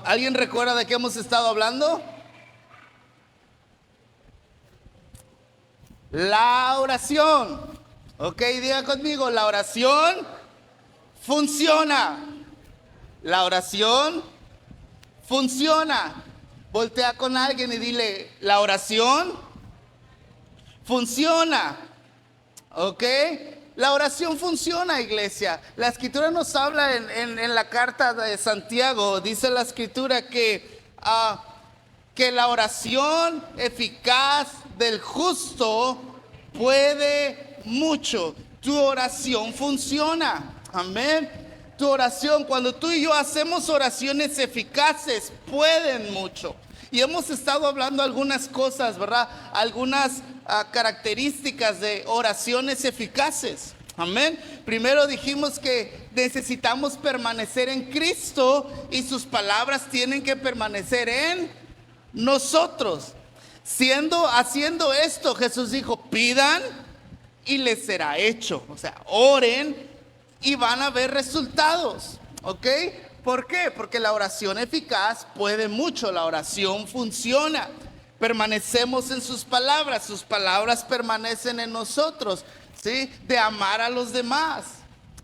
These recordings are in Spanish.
¿Alguien recuerda de qué hemos estado hablando? La oración. Ok, diga conmigo, la oración funciona. La oración funciona. Voltea con alguien y dile, la oración funciona. Ok, la oración funciona, iglesia. La escritura nos habla en la carta de Santiago. Dice la escritura que la oración eficaz del justo puede mucho. Tu oración funciona. Amén. Tu oración, cuando tú y yo hacemos oraciones eficaces, pueden mucho. Y hemos estado hablando algunas cosas, ¿verdad? Algunas características de oraciones eficaces. Amén. Primero dijimos que necesitamos permanecer en Cristo y sus palabras tienen que permanecer en nosotros. Haciendo esto, Jesús dijo, pidan y les será hecho. O sea, oren y van a ver resultados. ¿Ok? ¿Por qué? Porque la oración eficaz puede mucho, la oración funciona. Permanecemos en sus palabras permanecen en nosotros, ¿sí? De amar a los demás.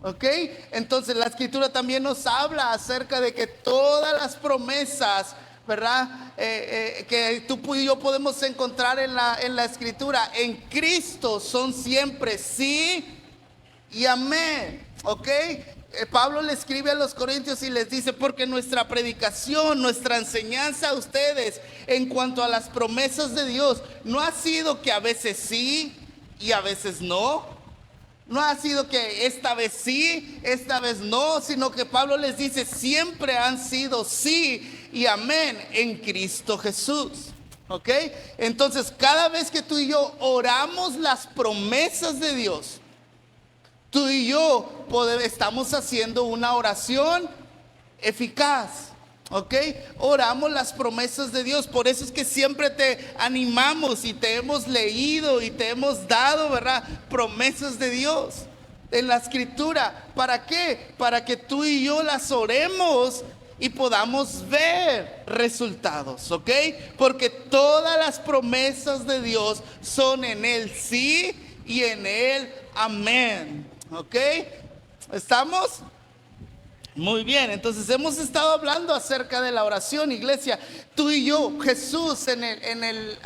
¿Ok? Entonces la escritura también nos habla acerca de que todas las promesas, ¿verdad? Que tú y yo podemos encontrar en la escritura, en Cristo son siempre sí y amén. ¿Ok? Pablo le escribe a los corintios y les dice, porque nuestra predicación, nuestra enseñanza a ustedes en cuanto a las promesas de Dios, no ha sido que a veces sí y a veces no. No ha sido que esta vez sí, esta vez no, sino que Pablo les dice, siempre han sido sí y amén en Cristo Jesús. ¿Ok? Entonces, cada vez que tú y yo oramos las promesas de Dios, tú y yo estamos haciendo una oración eficaz. ¿Ok? Oramos las promesas de Dios. Por eso es que siempre te animamos y te hemos leído y te hemos dado, ¿verdad? Promesas de Dios en la escritura. ¿Para qué? Para que tú y yo las oremos y podamos ver resultados. ¿Ok? Porque todas las promesas de Dios son en Él sí y en Él amén. ¿Ok? ¿Estamos? Muy bien, entonces hemos estado hablando acerca de la oración, iglesia. Tú y yo, Jesús en el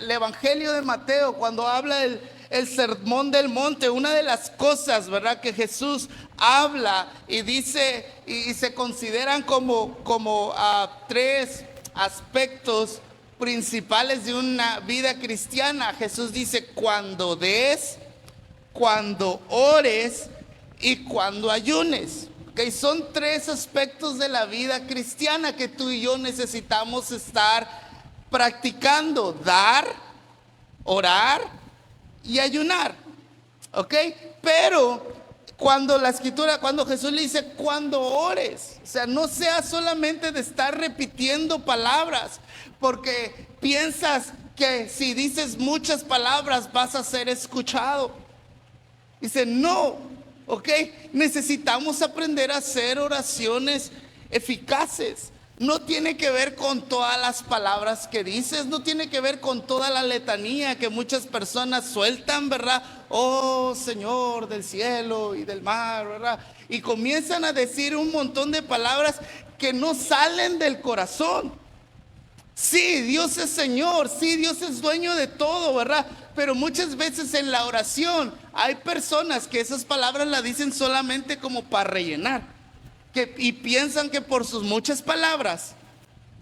Evangelio de Mateo, cuando habla el sermón del monte, una de las cosas, ¿verdad? Que Jesús habla y dice, y se consideran como tres aspectos principales de una vida cristiana. Jesús dice, cuando des, cuando ores y cuando ayunes. Okay, son tres aspectos de la vida cristiana que tú y yo necesitamos estar practicando: dar, orar y ayunar. ¿Ok? Pero cuando la escritura, cuando Jesús le dice cuando ores, o sea, no sea solamente de estar repitiendo palabras, porque piensas que si dices muchas palabras vas a ser escuchado. Dice, no. ¿Ok? Necesitamos aprender a hacer oraciones eficaces. No tiene que ver con todas las palabras que dices, no tiene que ver con toda la letanía que muchas personas sueltan, ¿verdad? Oh Señor del cielo y del mar, ¿verdad? Y comienzan a decir un montón de palabras que no salen del corazón. Sí, Dios es Señor, sí, Dios es dueño de todo, ¿verdad? Pero muchas veces en la oración hay personas que esas palabras las dicen solamente como para rellenar, y piensan que por sus muchas palabras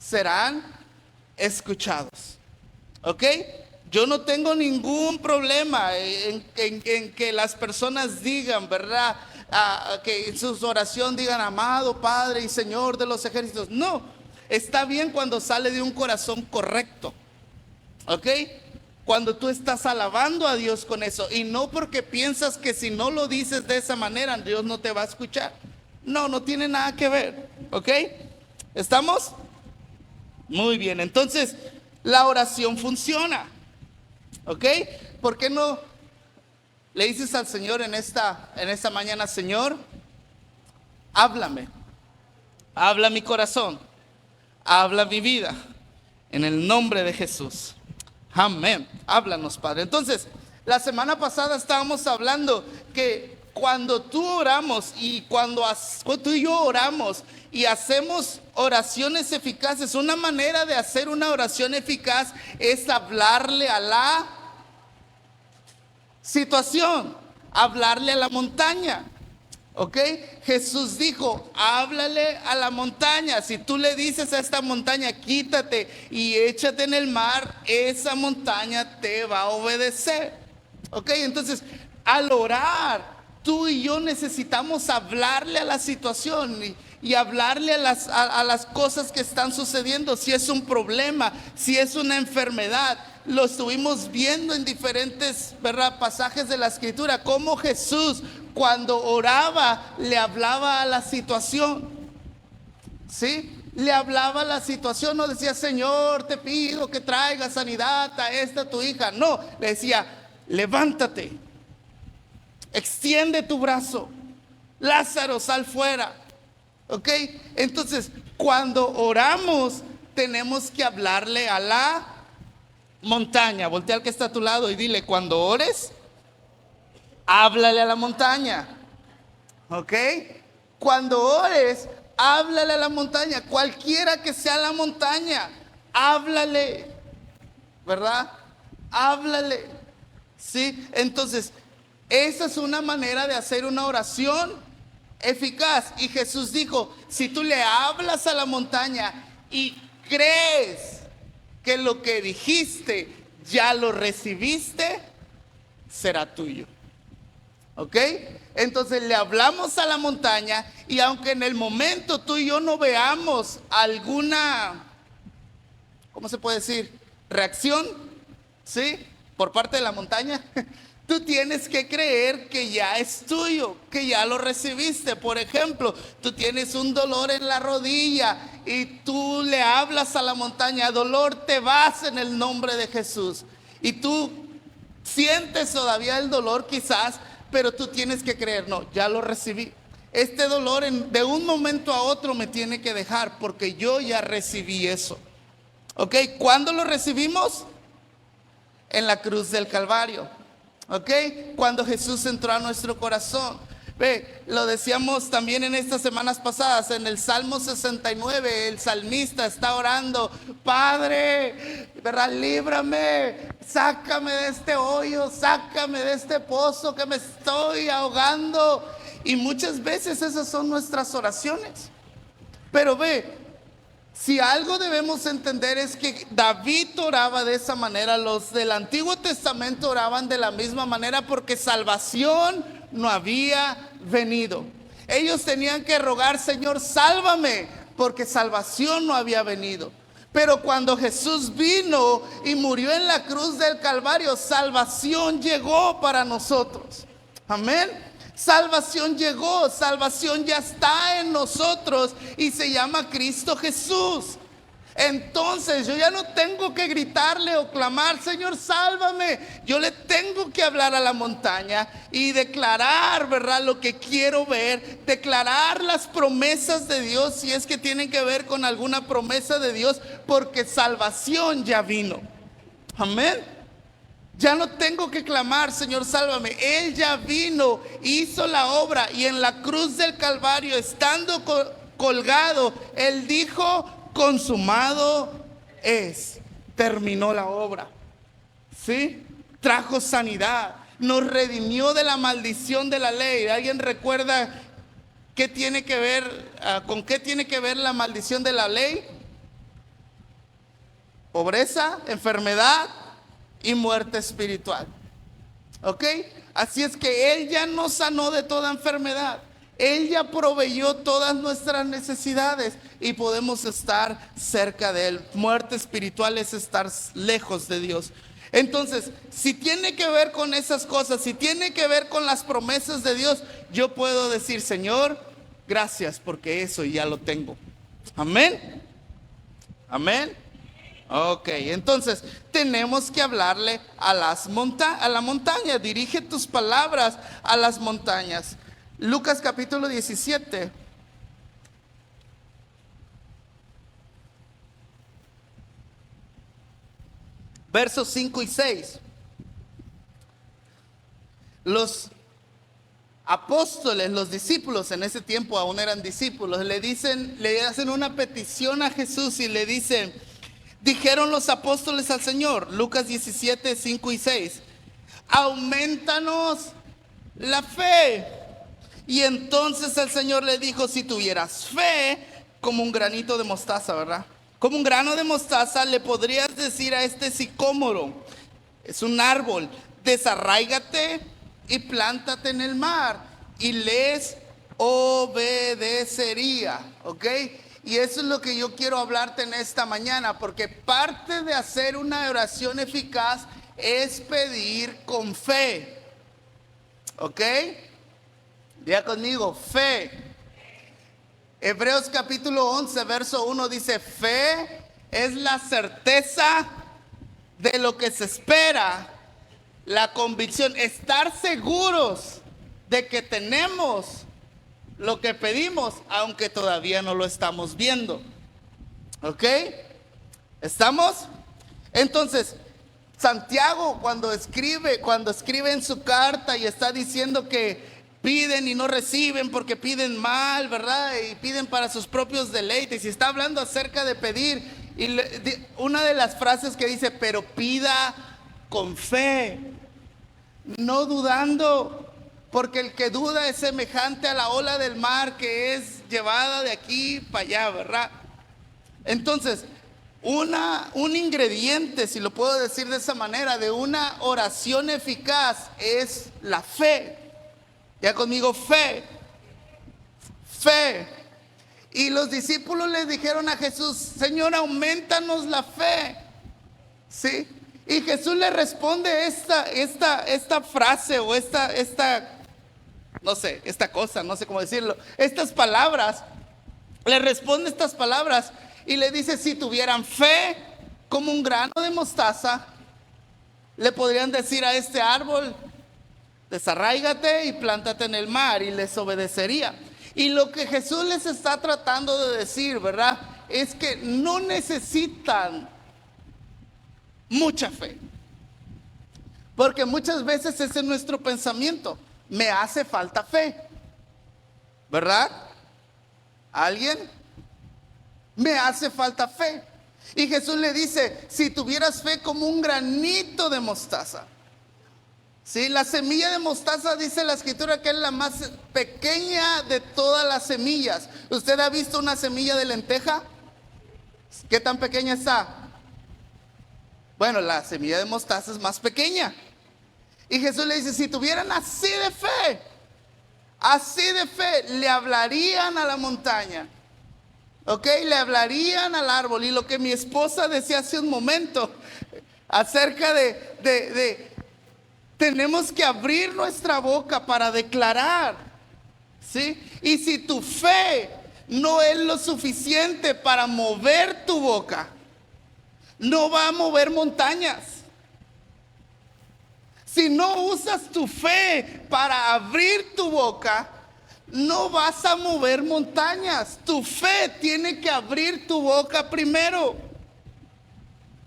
serán escuchados. ¿Ok? Yo no tengo ningún problema en que las personas digan, ¿verdad? Que en su oración digan, amado Padre y Señor de los ejércitos. No, está bien cuando sale de un corazón correcto. ¿Ok? Cuando tú estás alabando a Dios con eso, y no porque piensas que si no lo dices de esa manera, Dios no te va a escuchar. No, no tiene nada que ver. ¿Ok? ¿Estamos? Muy bien, entonces la oración funciona. ¿Ok? ¿Por qué no le dices al Señor en esta mañana, Señor, háblame, habla mi corazón? habla mi vida. En el nombre de Jesús. Amén. Háblanos, Padre. Entonces, la semana pasada estábamos hablando que cuando tú oramos y cuando tú y yo oramos y hacemos oraciones eficaces, una manera de hacer una oración eficaz es hablarle a la situación, hablarle a la montaña. ¿Ok? Jesús dijo, háblale a la montaña. Si tú le dices a esta montaña, quítate y échate en el mar, esa montaña te va a obedecer. ¿Ok? Entonces, al orar, tú y yo necesitamos hablarle a la situación y hablarle a las cosas que están sucediendo. Si es un problema, si es una enfermedad. Lo estuvimos viendo en diferentes, ¿verdad?, pasajes de la Escritura, cómo Jesús cuando oraba le hablaba a la situación. ¿Sí? Le hablaba a la situación, no decía, Señor, te pido que traiga sanidad a esta tu hija. No, le decía, levántate, extiende tu brazo, Lázaro, sal fuera. ¿Ok? Entonces, cuando oramos, tenemos que hablarle a la montaña. Voltea al que está a tu lado y dile, cuando ores, háblale a la montaña. ¿Ok? Cuando ores, háblale a la montaña, cualquiera que sea la montaña, háblale, ¿verdad? Háblale. ¿Sí? Entonces, esa es una manera de hacer una oración eficaz. Y Jesús dijo, si tú le hablas a la montaña y crees que lo que dijiste ya lo recibiste, será tuyo. ¿Ok? Entonces le hablamos a la montaña y aunque en el momento tú y yo no veamos alguna, ¿cómo se puede decir?, reacción, ¿sí?, por parte de la montaña, tú tienes que creer que ya es tuyo, que ya lo recibiste. Por ejemplo, tú tienes un dolor en la rodilla y tú le hablas a la montaña, dolor, te vas en el nombre de Jesús. Y tú sientes todavía el dolor quizás, pero tú tienes que creer, no, ya lo recibí. Este dolor de un momento a otro me tiene que dejar porque yo ya recibí eso. ¿Ok? ¿Cuándo lo recibimos? En la cruz del Calvario. ¿Ok? Cuando Jesús entró a nuestro corazón. Ve, lo decíamos también en estas semanas pasadas, en el Salmo 69, el salmista está orando, Padre, ¿verdad?, líbrame, sácame de este hoyo, sácame de este pozo que me estoy ahogando. Y muchas veces esas son nuestras oraciones. Pero ve, si algo debemos entender es que David oraba de esa manera, los del Antiguo Testamento oraban de la misma manera porque salvación no había venido. Ellos tenían que rogar, Señor, sálvame, porque salvación no había venido. Pero cuando Jesús vino y murió en la cruz del Calvario, salvación llegó para nosotros. Amén. Salvación llegó, salvación ya está en nosotros y se llama Cristo Jesús. Entonces yo ya no tengo que gritarle o clamar, Señor, sálvame. Yo le tengo que hablar a la montaña y declarar, ¿verdad?, lo que quiero ver, declarar las promesas de Dios, si es que tienen que ver con alguna promesa de Dios, porque salvación ya vino. Amén. Ya no tengo que clamar, Señor, sálvame. Él ya vino, hizo la obra y en la cruz del Calvario, estando colgado, Él dijo, consumado es. Terminó la obra. ¿Sí? Trajo sanidad. Nos redimió de la maldición de la ley. ¿Alguien recuerda qué tiene que ver, con qué tiene que ver la maldición de la ley? Pobreza, enfermedad y muerte espiritual. ¿Ok? Así es que Él ya nos sanó de toda enfermedad. Él ya proveyó todas nuestras necesidades y podemos estar cerca de Él. Muerte espiritual es estar lejos de Dios. Entonces, si tiene que ver con esas cosas, si tiene que ver con las promesas de Dios, yo puedo decir, Señor, gracias porque eso ya lo tengo. Amén. Amén. Ok, entonces tenemos que hablarle a la montaña. Dirige tus palabras a las montañas. Lucas capítulo 17. versos 5 y 6. Los apóstoles, los discípulos, en ese tiempo aún eran discípulos, le hacen una petición a Jesús y le dicen, dijeron los apóstoles al Señor, Lucas 17, 5 y 6, aumentanos la fe. Y entonces el Señor le dijo, si tuvieras fe como un granito de mostaza, ¿verdad? Como un grano de mostaza, le podrías decir a este sicómoro, es un árbol, desarráigate y plántate en el mar, y les obedecería, ¿ok? Y eso es lo que yo quiero hablarte en esta mañana, porque parte de hacer una oración eficaz es pedir con fe, ¿ok? Diga conmigo, fe. Hebreos capítulo 11, verso 1 dice, fe es la certeza de lo que se espera, la convicción, estar seguros de que tenemos lo que pedimos, aunque todavía no lo estamos viendo. ¿Ok? ¿Estamos? Entonces, Santiago cuando escribe en su carta y está diciendo que piden y no reciben porque piden mal, ¿verdad? Y piden para sus propios deleites. Y está hablando acerca de pedir. Y una de las frases que dice, pero pida con fe, no dudando, porque el que duda es semejante a la ola del mar que es llevada de aquí para allá, ¿verdad? Entonces, un ingrediente, si lo puedo decir de esa manera, de una oración eficaz es la fe. Ya conmigo, fe. Fe. Y los discípulos le dijeron a Jesús, Señor, aumentanos la fe. ¿Sí? Y Jesús le responde esta frase o no sé, esta cosa, no sé cómo decirlo, estas palabras, le responde estas palabras y le dice, si tuvieran fe como un grano de mostaza, le podrían decir a este árbol, desarráigate y plántate en el mar, y les obedecería. Y lo que Jesús les está tratando de decir, ¿verdad? Es que no necesitan mucha fe, porque muchas veces ese es nuestro pensamiento, me hace falta fe, ¿verdad? ¿Alguien? Me hace falta fe. Y Jesús le dice, si tuvieras fe como un granito de mostaza. Sí, la semilla de mostaza, dice la escritura, que es la más pequeña de todas las semillas. ¿Usted ha visto una semilla de lenteja? ¿Qué tan pequeña está? Bueno, la semilla de mostaza es más pequeña. Y Jesús le dice, si tuvieran así de fe, le hablarían a la montaña, ¿ok? Le hablarían al árbol. Y lo que mi esposa decía hace un momento, acerca de tenemos que abrir nuestra boca para declarar, ¿sí? Y si tu fe no es lo suficiente para mover tu boca, no va a mover montañas. Si no usas tu fe para abrir tu boca, no vas a mover montañas. Tu fe tiene que abrir tu boca primero,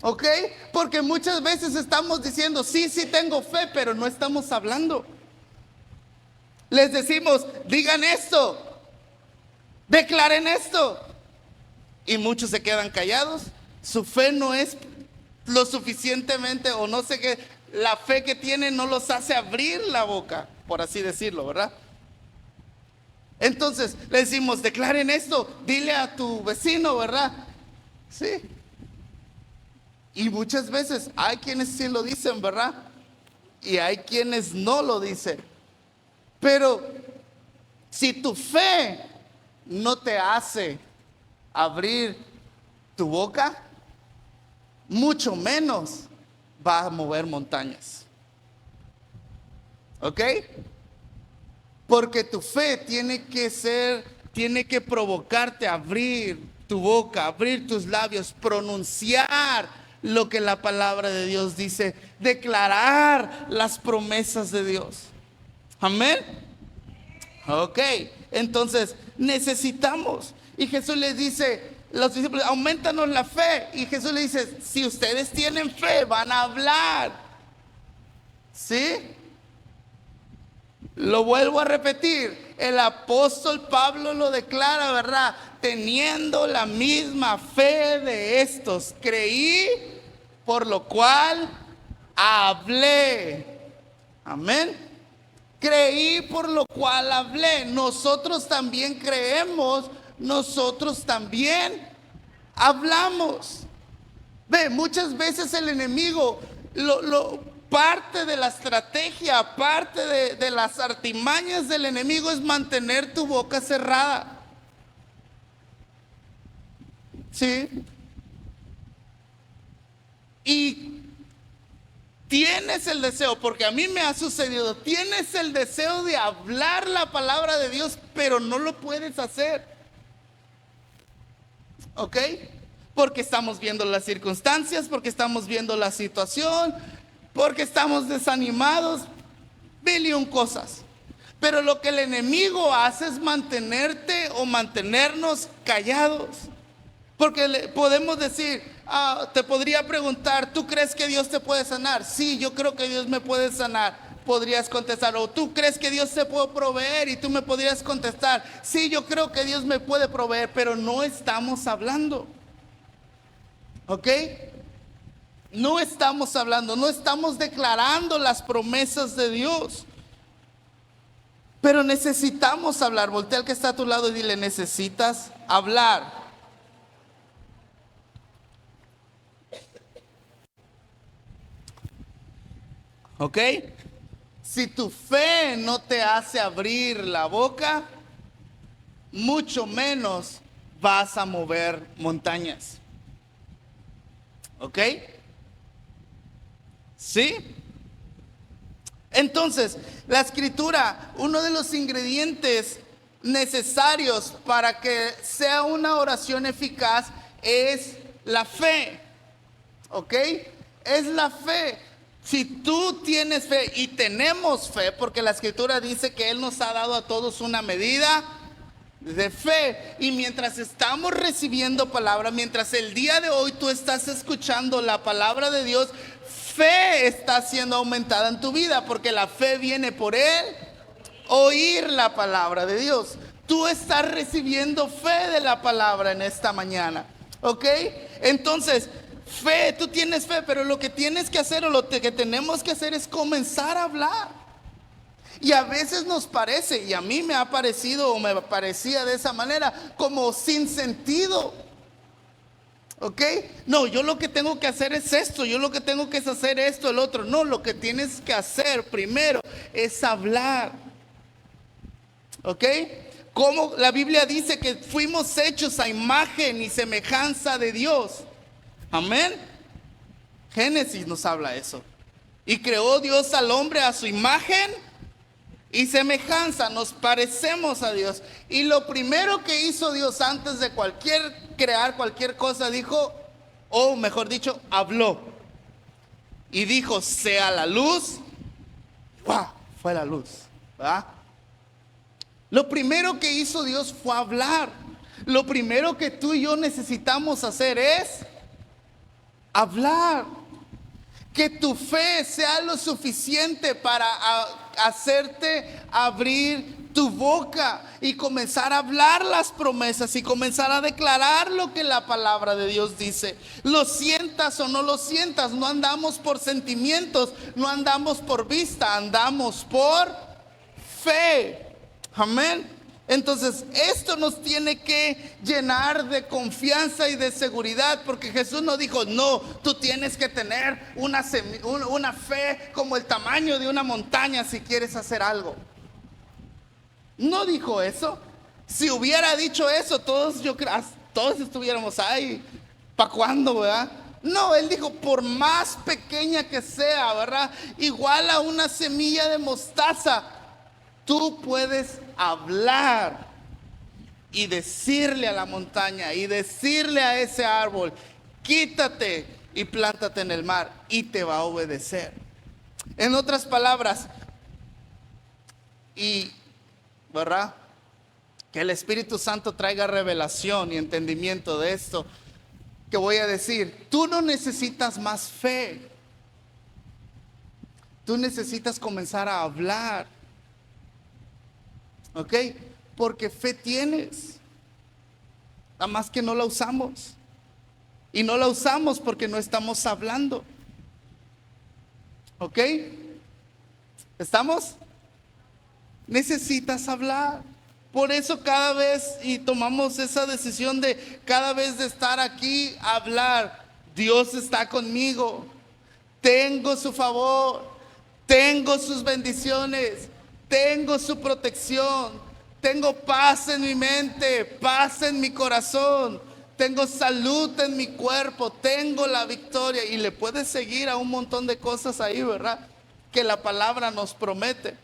¿ok? Porque muchas veces estamos diciendo, sí tengo fe, pero no estamos hablando. Les decimos, digan esto, declaren esto, y muchos se quedan callados. Su fe no es lo suficientemente, o no sé qué, la fe que tienen no los hace abrir la boca, por así decirlo, ¿verdad? Entonces le decimos, declaren esto, dile a tu vecino, ¿verdad? Sí. Y muchas veces hay quienes sí lo dicen, ¿verdad? Y hay quienes no lo dicen. Pero si tu fe no te hace abrir tu boca, mucho menos va a mover montañas. ¿Ok? Porque tu fe tiene que provocarte a abrir tu boca, abrir tus labios, pronunciar lo que la palabra de Dios dice, declarar las promesas de Dios. Amén. Ok, entonces necesitamos. Y Jesús les dice, los discípulos, aumentanos la fe. Y Jesús le dice, si ustedes tienen fe, van a hablar. ¿Sí? Lo vuelvo a repetir, el apóstol Pablo lo declara, ¿verdad? Teniendo la misma fe de estos, creí, por lo cual hablé. Amén. Creí, por lo cual hablé. Nosotros también creemos, nosotros también hablamos. Ve, muchas veces el enemigo parte de la estrategia, parte de las artimañas del enemigo es mantener tu boca cerrada. ¿Sí? Y tienes el deseo, porque a mí me ha sucedido, tienes el deseo de hablar la palabra de Dios, pero no lo puedes hacer. ¿Ok? Porque estamos viendo las circunstancias, porque estamos viendo la situación, porque estamos desanimados, mil y un cosas. Pero lo que el enemigo hace es mantenerte o mantenernos callados. Porque podemos decir, te podría preguntar, ¿tú crees que Dios te puede sanar? Sí, yo creo que Dios me puede sanar. Podrías contestar, o ¿tú crees que Dios te puede proveer? Y tú me podrías contestar, sí, yo creo que Dios me puede proveer, pero no estamos hablando. ¿Ok? No estamos hablando, no estamos declarando las promesas de Dios. Pero necesitamos hablar. Voltea al que está a tu lado y dile, necesitas hablar. ¿Ok? Si tu fe no te hace abrir la boca, mucho menos vas a mover montañas. ¿Ok? ¿Sí? Entonces, la escritura, uno de los ingredientes necesarios para que sea una oración eficaz es la fe. ¿Ok? Es la fe. Si tú tienes fe y tenemos fe, porque la escritura dice que Él nos ha dado a todos una medida de fe, y mientras estamos recibiendo palabra, mientras el día de hoy tú estás escuchando la palabra de Dios, fe está siendo aumentada en tu vida, porque la fe viene por Él oír la palabra de Dios. Tú estás recibiendo fe de la palabra en esta mañana. ¿Ok? Entonces, fe, tú tienes fe, pero lo que tienes que hacer o lo que tenemos que hacer es comenzar a hablar. Y a veces nos parece, y a mí me ha parecido o me parecía de esa manera, como sin sentido. ¿Ok? No, yo lo que tengo que hacer es esto, yo lo que tengo que hacer esto, el otro. No, lo que tienes que hacer primero es hablar. ¿Ok? Como la Biblia dice que fuimos hechos a imagen y semejanza de Dios. Amén. Génesis nos habla eso. Y creó Dios al hombre a su imagen y semejanza. Nos parecemos a Dios. Y lo primero que hizo Dios antes de crear cualquier cosa, dijo, o mejor dicho, habló. Y dijo, sea la luz. ¡Wow! Fue la luz. ¿Verdad? Lo primero que hizo Dios fue hablar. Lo primero que tú y yo necesitamos hacer es hablar. Que tu fe sea lo suficiente para hacerte abrir tu boca y comenzar a hablar las promesas y comenzar a declarar lo que la palabra de Dios dice. Lo sientas o no lo sientas, no andamos por sentimientos, no andamos por vista, andamos por fe. Amén. Entonces, esto nos tiene que llenar de confianza y de seguridad, porque Jesús no dijo, no, tú tienes que tener una fe como el tamaño de una montaña si quieres hacer algo. No dijo eso. Si hubiera dicho eso, todos estuviéramos ahí. ¿Para cuándo, verdad? No, Él dijo, por más pequeña que sea, ¿verdad? Igual a una semilla de mostaza, tú puedes hablar y decirle a la montaña y decirle a ese árbol, quítate y plántate en el mar, y te va a obedecer. En otras palabras, ¿verdad? Que el Espíritu Santo traiga revelación y entendimiento de esto que voy a decir. Tú no necesitas más fe. Tú necesitas comenzar a hablar. ¿Ok? Porque fe tienes. Nada más que no la usamos. Y no la usamos porque no estamos hablando. ¿Ok? ¿Estamos? Necesitas hablar. Por eso cada vez, y tomamos esa decisión de cada vez de estar aquí, hablar. Dios está conmigo. Tengo su favor. Tengo sus bendiciones. Tengo su protección. Tengo paz en mi mente, paz en mi corazón. Tengo salud en mi cuerpo. Tengo la victoria. Y le puedes seguir a un montón de cosas ahí, ¿verdad? Que la palabra nos promete.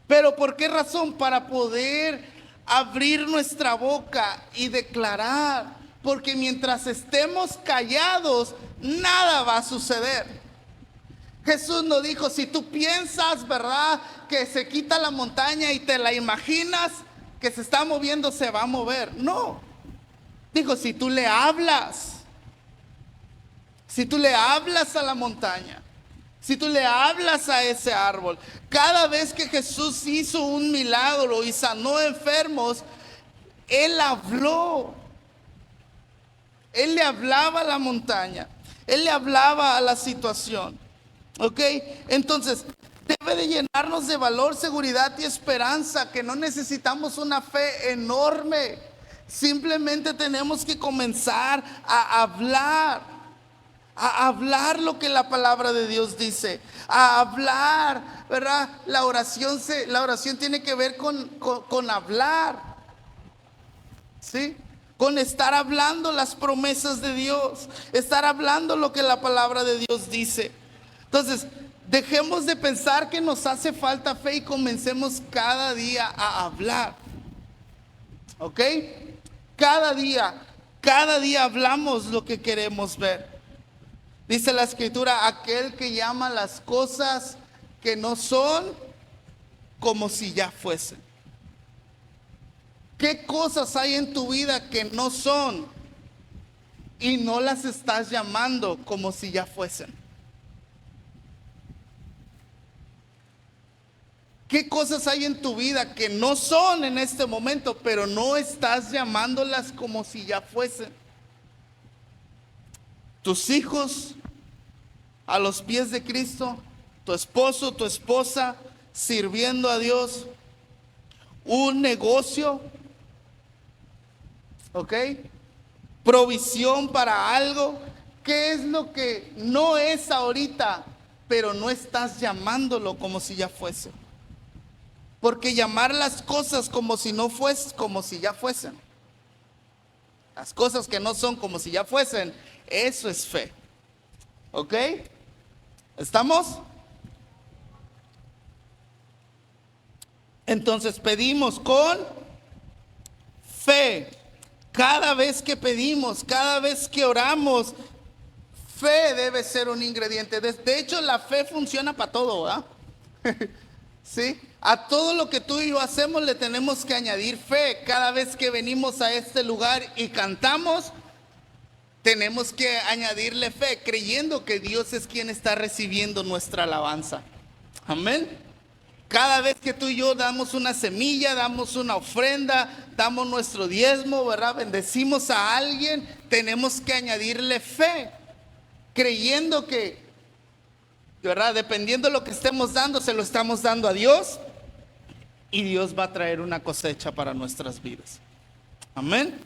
Pero ¿por qué razón? Para poder abrir nuestra boca y declarar. Porque mientras estemos callados, nada va a suceder. Jesús nos dijo, si tú piensas, ¿verdad?, que se quita la montaña y te la imaginas que se está moviendo, se va a mover. No. Dijo, si tú le hablas a la montaña, si tú le hablas a ese árbol. Cada vez que Jesús hizo un milagro y sanó enfermos, Él habló. Él le hablaba a la montaña. Él le hablaba a la situación. ¿Ok? Entonces, debe de llenarnos de valor, seguridad y esperanza, que no necesitamos una fe enorme. Simplemente tenemos que comenzar a hablar lo que la palabra de Dios dice, a hablar, ¿verdad? La oración tiene que ver con hablar, ¿sí? Con estar hablando las promesas de Dios, estar hablando lo que la palabra de Dios dice. Entonces, dejemos de pensar que nos hace falta fe y comencemos cada día a hablar, ¿ok? Cada día hablamos lo que queremos ver. Dice la escritura, aquel que llama las cosas que no son como si ya fuesen. ¿Qué cosas hay en tu vida que no son y no las estás llamando como si ya fuesen? ¿Qué cosas hay en tu vida que no son en este momento, pero no estás llamándolas como si ya fuesen? Tus hijos a los pies de Cristo, tu esposo, tu esposa sirviendo a Dios, un negocio, ¿ok? Provisión para algo. ¿Qué es lo que no es ahorita, pero no estás llamándolo como si ya fuese? Porque llamar las cosas como si no fuese, como si ya fuesen, las cosas que no son como si ya fuesen, eso es fe. ¿Ok? ¿Estamos? Entonces pedimos con fe. Cada vez que pedimos, cada vez que oramos, fe debe ser un ingrediente. De hecho, la fe funciona para todo, ¿verdad? ¿Sí? A todo lo que tú y yo hacemos le tenemos que añadir fe. Cada vez que venimos a este lugar y cantamos, tenemos que añadirle fe, creyendo que Dios es quien está recibiendo nuestra alabanza. Amén. Cada vez que tú y yo damos una semilla, damos una ofrenda, damos nuestro diezmo, ¿verdad? Bendecimos a alguien, tenemos que añadirle fe, creyendo que, ¿verdad? Dependiendo de lo que estemos dando, se lo estamos dando a Dios y Dios va a traer una cosecha para nuestras vidas. Amén.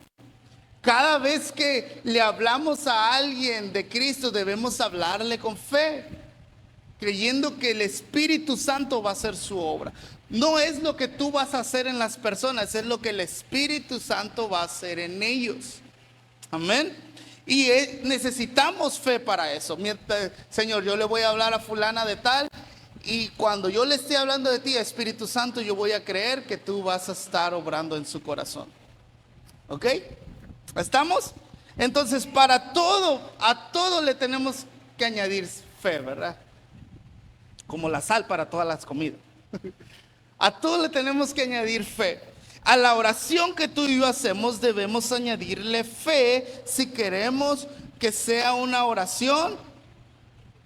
Cada vez que le hablamos a alguien de Cristo, debemos hablarle con fe, creyendo que el Espíritu Santo va a hacer su obra. No es lo que tú vas a hacer en las personas, es lo que el Espíritu Santo va a hacer en ellos. Amén. Y necesitamos fe para eso. Señor, yo le voy a hablar a fulana de tal, y cuando yo le esté hablando de ti, Espíritu Santo, yo voy a creer que tú vas a estar obrando en su corazón. ¿Ok? ¿Estamos? Entonces, para todo, a todo le tenemos que añadir fe, ¿verdad? Como la sal para todas las comidas. A todo le tenemos que añadir fe. A la oración que tú y yo hacemos debemos añadirle fe si queremos que sea una oración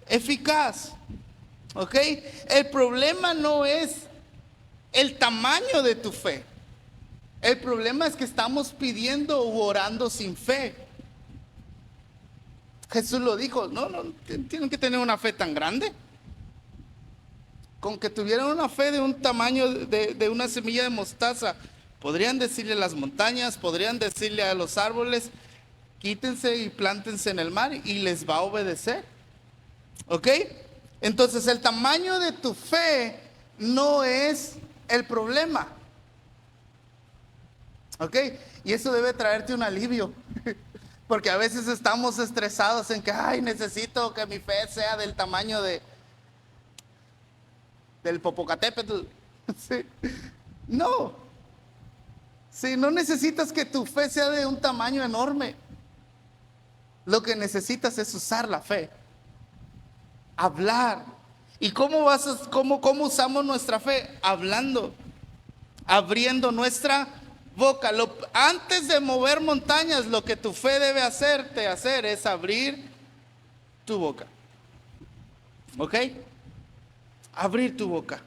eficaz. ¿Ok? El problema no es el tamaño de tu fe. El problema es que estamos pidiendo u orando sin fe. Jesús lo dijo, no, tienen que tener una fe tan grande. Con que tuvieran una fe de un tamaño de una semilla de mostaza, podrían decirle a las montañas, podrían decirle a los árboles, quítense y plántense en el mar y les va a obedecer. ¿Ok? Entonces el tamaño de tu fe no es el problema. ¿Ok? Y eso debe traerte un alivio. Porque a veces estamos estresados en que, ay, necesito que mi fe sea del tamaño del Popocatépetl. ¿Sí? No. Sí, no necesitas que tu fe sea de un tamaño enorme. Lo que necesitas es usar la fe. Hablar. ¿Y cómo usamos nuestra fe? Hablando. Abriendo nuestra boca. Antes de mover montañas, lo que tu fe debe hacerte hacer es abrir tu boca. ¿Ok? Abrir tu boca.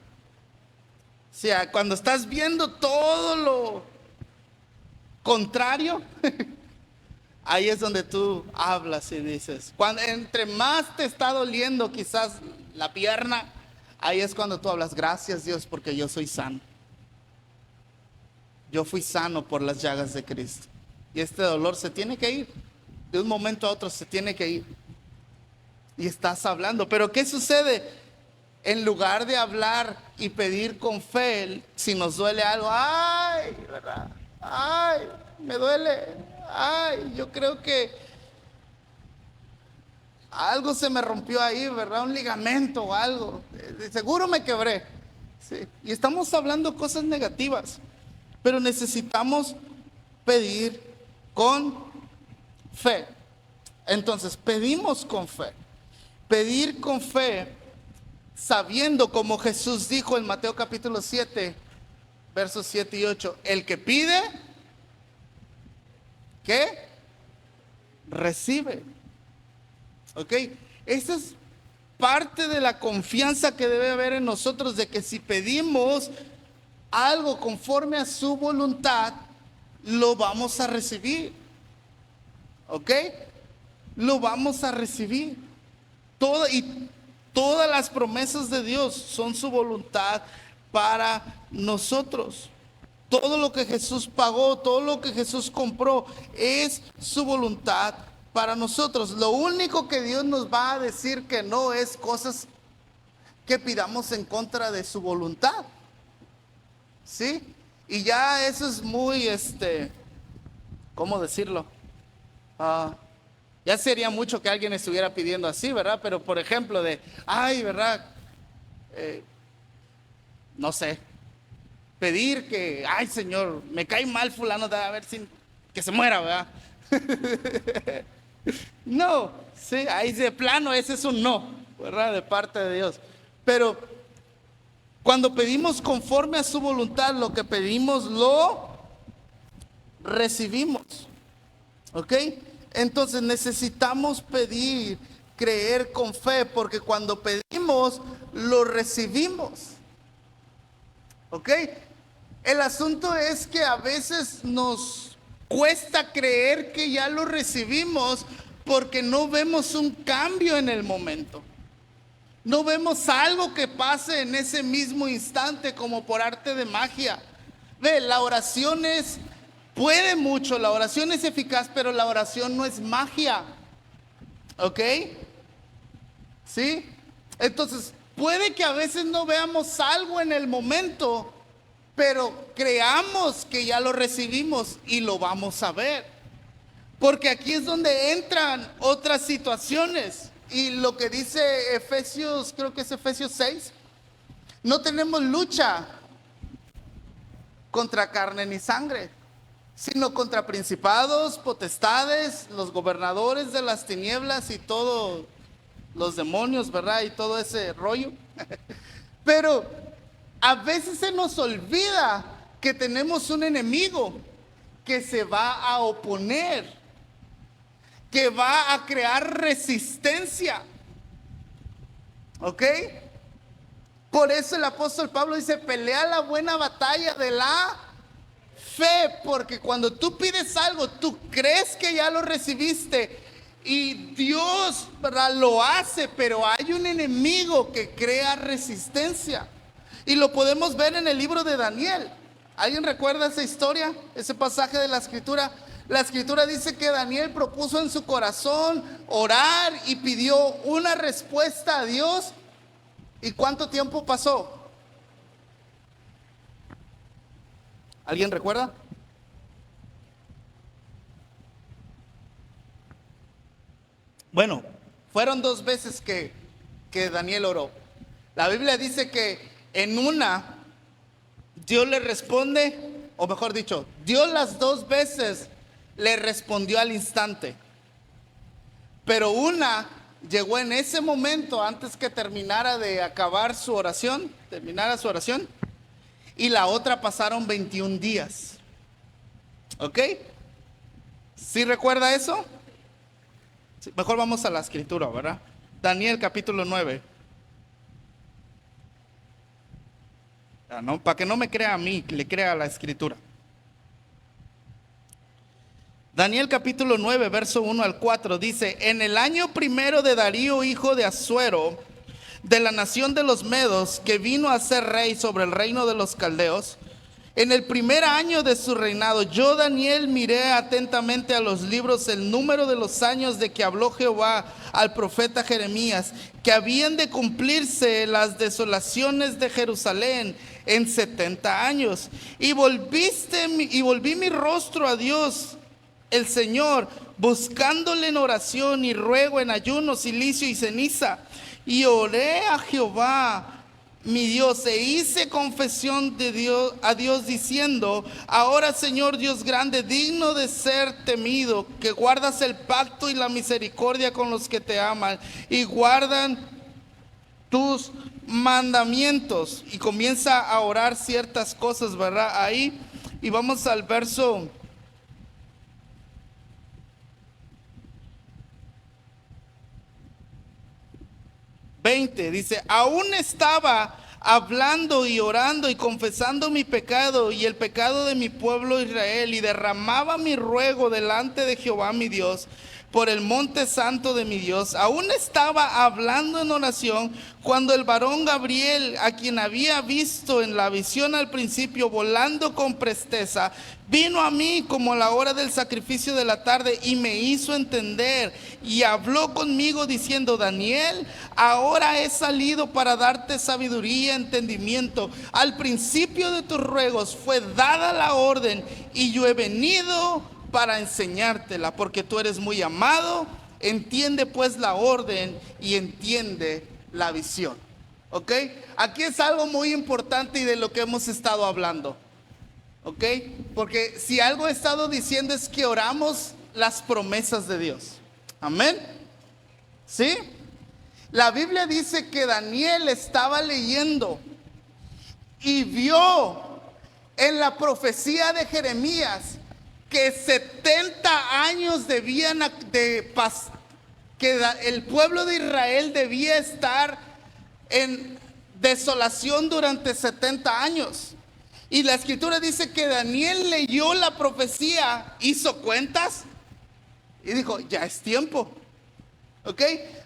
O sea, cuando estás viendo todo lo contrario, ahí es donde tú hablas y dices, entre más te está doliendo quizás la pierna, ahí es cuando tú hablas, gracias Dios porque yo soy sano. Yo fui sano por las llagas de Cristo. Y este dolor se tiene que ir. De un momento a otro se tiene que ir. Y estás hablando. Pero ¿qué sucede? En lugar de hablar y pedir con fe, si nos duele algo, ay, ¿verdad? Ay, me duele. Ay, yo creo que algo se me rompió ahí, ¿verdad? Un ligamento o algo. Seguro me quebré. Sí. Y estamos hablando cosas negativas. Pero necesitamos pedir con fe. Entonces, pedimos con fe. Pedir con fe, sabiendo como Jesús dijo en Mateo capítulo 7, versos 7 y 8, el que pide, ¿qué? Recibe. ¿Ok? Esa es parte de la confianza que debe haber en nosotros, de que si pedimos algo conforme a su voluntad, lo vamos a recibir. ¿Ok? Lo vamos a recibir. Todas las promesas de Dios son su voluntad para nosotros. Todo lo que Jesús pagó, todo lo que Jesús compró, es su voluntad para nosotros. Lo único que Dios nos va a decir que no es cosas que pidamos en contra de su voluntad. ¿Sí? Y ya eso es muy, ¿cómo decirlo? Ya sería mucho que alguien estuviera pidiendo así, ¿verdad? Pero por ejemplo ay, ¿verdad? No sé, pedir que, ay Señor, me cae mal fulano, a ver si que se muera, ¿verdad? No, sí, ahí de plano ese es un no, ¿verdad? De parte de Dios. Pero cuando pedimos conforme a su voluntad, lo que pedimos lo recibimos. ¿Ok? Entonces necesitamos pedir, creer con fe, porque cuando pedimos, lo recibimos. ¿Ok? El asunto es que a veces nos cuesta creer que ya lo recibimos porque no vemos un cambio en el momento. No vemos algo que pase en ese mismo instante como por arte de magia. Ve, la oración puede mucho, la oración es eficaz, pero la oración no es magia. ¿Ok? ¿Sí? Entonces, puede que a veces no veamos algo en el momento, pero creamos que ya lo recibimos y lo vamos a ver. Porque aquí es donde entran otras situaciones. Y lo que dice Efesios, creo que es Efesios 6, no tenemos lucha contra carne ni sangre, sino contra principados, potestades, los gobernadores de las tinieblas y todos los demonios, ¿verdad? Y todo ese rollo. Pero a veces se nos olvida que tenemos un enemigo que se va a oponer, que va a crear resistencia. ¿Ok? Por eso el apóstol Pablo dice, pelea la buena batalla de la fe, porque cuando tú pides algo, tú crees que ya lo recibiste y Dios, ¿verdad?, lo hace, pero hay un enemigo que crea resistencia. Y lo podemos ver en el libro de Daniel. ¿Alguien recuerda esa historia? Ese pasaje de la escritura. La escritura dice que Daniel propuso en su corazón orar y pidió una respuesta a Dios. ¿Y cuánto tiempo pasó? ¿Alguien recuerda? Bueno, fueron 2 veces que Daniel oró. La Biblia dice que en una Dios le responde, o mejor dicho, Dios las 2 veces le respondió al instante. Pero una llegó en ese momento antes que terminara su oración, y la otra pasaron 21 días. ¿Ok? ¿Sí recuerda eso? Sí, mejor vamos a la escritura, ¿verdad? Daniel capítulo 9. No, para que no me crea a mí, que le crea a la escritura. Daniel capítulo 9, verso 1 al 4 dice: en el año primero de Darío, hijo de Asuero, de la nación de los Medos, que vino a ser rey sobre el reino de los caldeos, en el primer año de su reinado, yo Daniel miré atentamente a los libros el número de los años de que habló Jehová al profeta Jeremías, que habían de cumplirse las desolaciones de Jerusalén en 70 años. Y volví mi rostro a Dios, el Señor, buscándole en oración y ruego, en ayuno, cilicio y ceniza. Y oré a Jehová mi Dios, e hice confesión a Dios diciendo: ahora, Señor Dios grande, digno de ser temido, que guardas el pacto y la misericordia con los que te aman y guardan tus mandamientos. Y comienza a orar ciertas cosas, ¿verdad? Ahí, y vamos al verso 20, dice: aún estaba hablando y orando y confesando mi pecado y el pecado de mi pueblo Israel, y derramaba mi ruego delante de Jehová mi Dios por el monte santo de mi Dios. Aún estaba hablando en oración cuando el varón Gabriel, a quien había visto en la visión al principio volando con presteza, vino a mí como a la hora del sacrificio de la tarde y me hizo entender y habló conmigo diciendo: Daniel, ahora he salido para darte sabiduría y entendimiento. Al principio de tus ruegos fue dada la orden y yo he venido para enseñártela, porque tú eres muy amado. Entiende pues la orden y entiende la visión. ¿Ok? Aquí es algo muy importante y de lo que hemos estado hablando. ¿Ok? Porque si algo he estado diciendo es que oramos las promesas de Dios. Amén. ¿Sí? La Biblia dice que Daniel estaba leyendo y vio en la profecía de Jeremías que 70 años debían que el pueblo de Israel debía estar en desolación durante 70 años. Y la escritura dice que Daniel leyó la profecía, hizo cuentas y dijo: ya es tiempo. ¿Ok?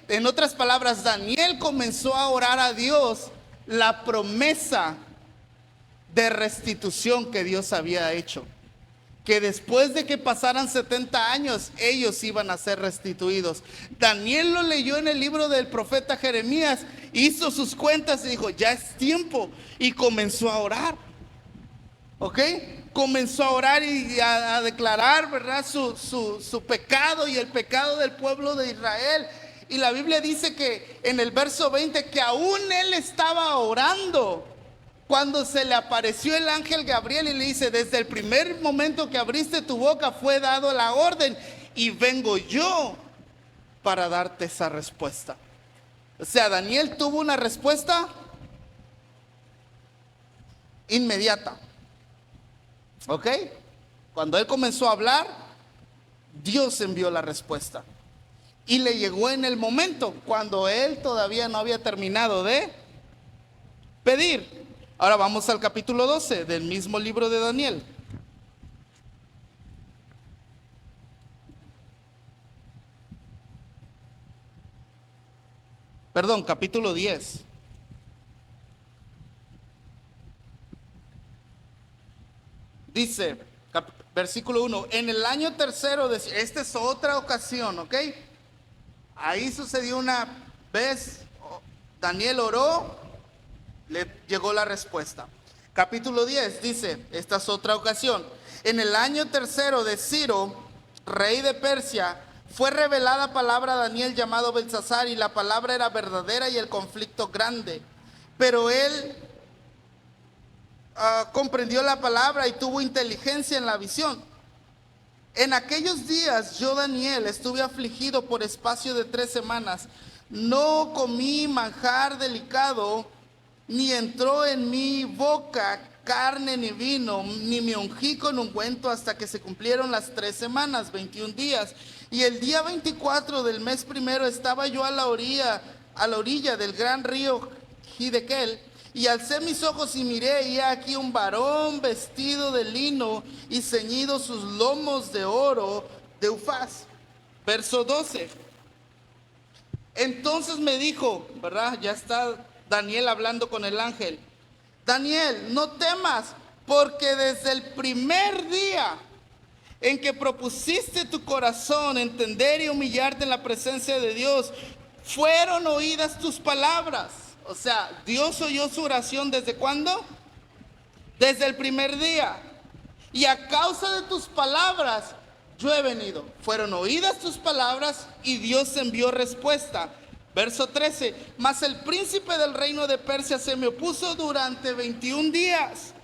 En otras palabras, Daniel comenzó a orar a Dios la promesa de restitución que Dios había hecho, que después de que pasaran 70 años ellos iban a ser restituidos. Daniel lo leyó en el libro del profeta Jeremías, hizo sus cuentas y dijo: ya es tiempo, y comenzó a orar. ¿Ok? Comenzó a orar y a declarar, ¿verdad?, su pecado y el pecado del pueblo de Israel. Y la Biblia dice que en el verso 20 que aún él estaba orando cuando se le apareció el ángel Gabriel y le dice: desde el primer momento que abriste tu boca fue dado la orden y vengo yo para darte esa respuesta. O sea, Daniel tuvo una respuesta inmediata. ¿Ok? Cuando él comenzó a hablar, Dios envió la respuesta. Y le llegó en el momento, cuando él todavía no había terminado de pedir. Ahora vamos al capítulo 12 del mismo libro de Daniel. Perdón, capítulo 10. Dice, versículo 1, en el año tercero, esta es otra ocasión, ¿ok? Ahí sucedió una vez, Daniel oró, le llegó la respuesta. Capítulo 10 dice, esta es otra ocasión, en el año tercero de Ciro, rey de Persia, fue revelada palabra a Daniel llamado Belsasar, y la palabra era verdadera y el conflicto grande. Pero él comprendió la palabra y tuvo inteligencia en la visión. En aquellos días yo, Daniel, estuve afligido por espacio de 3 semanas. No comí manjar delicado, ni entró en mi boca carne ni vino, ni me ungí con ungüento hasta que se cumplieron las 3 semanas, 21 días. Y el día 24 del mes primero estaba yo a la orilla del gran río Hidekel, y alcé mis ojos y miré, y aquí un varón vestido de lino y ceñido sus lomos de oro de Ufaz. Verso 12. Entonces me dijo, ¿verdad? Ya está Daniel hablando con el ángel. Daniel, no temas, porque desde el primer día en que propusiste tu corazón entender y humillarte en la presencia de Dios, fueron oídas tus palabras. O sea, Dios oyó su oración, ¿desde cuándo? Desde el primer día. Y a causa de tus palabras, yo he venido. Fueron oídas tus palabras y Dios envió respuesta. Verso 13. Mas el príncipe del reino de Persia se me opuso durante 21 días.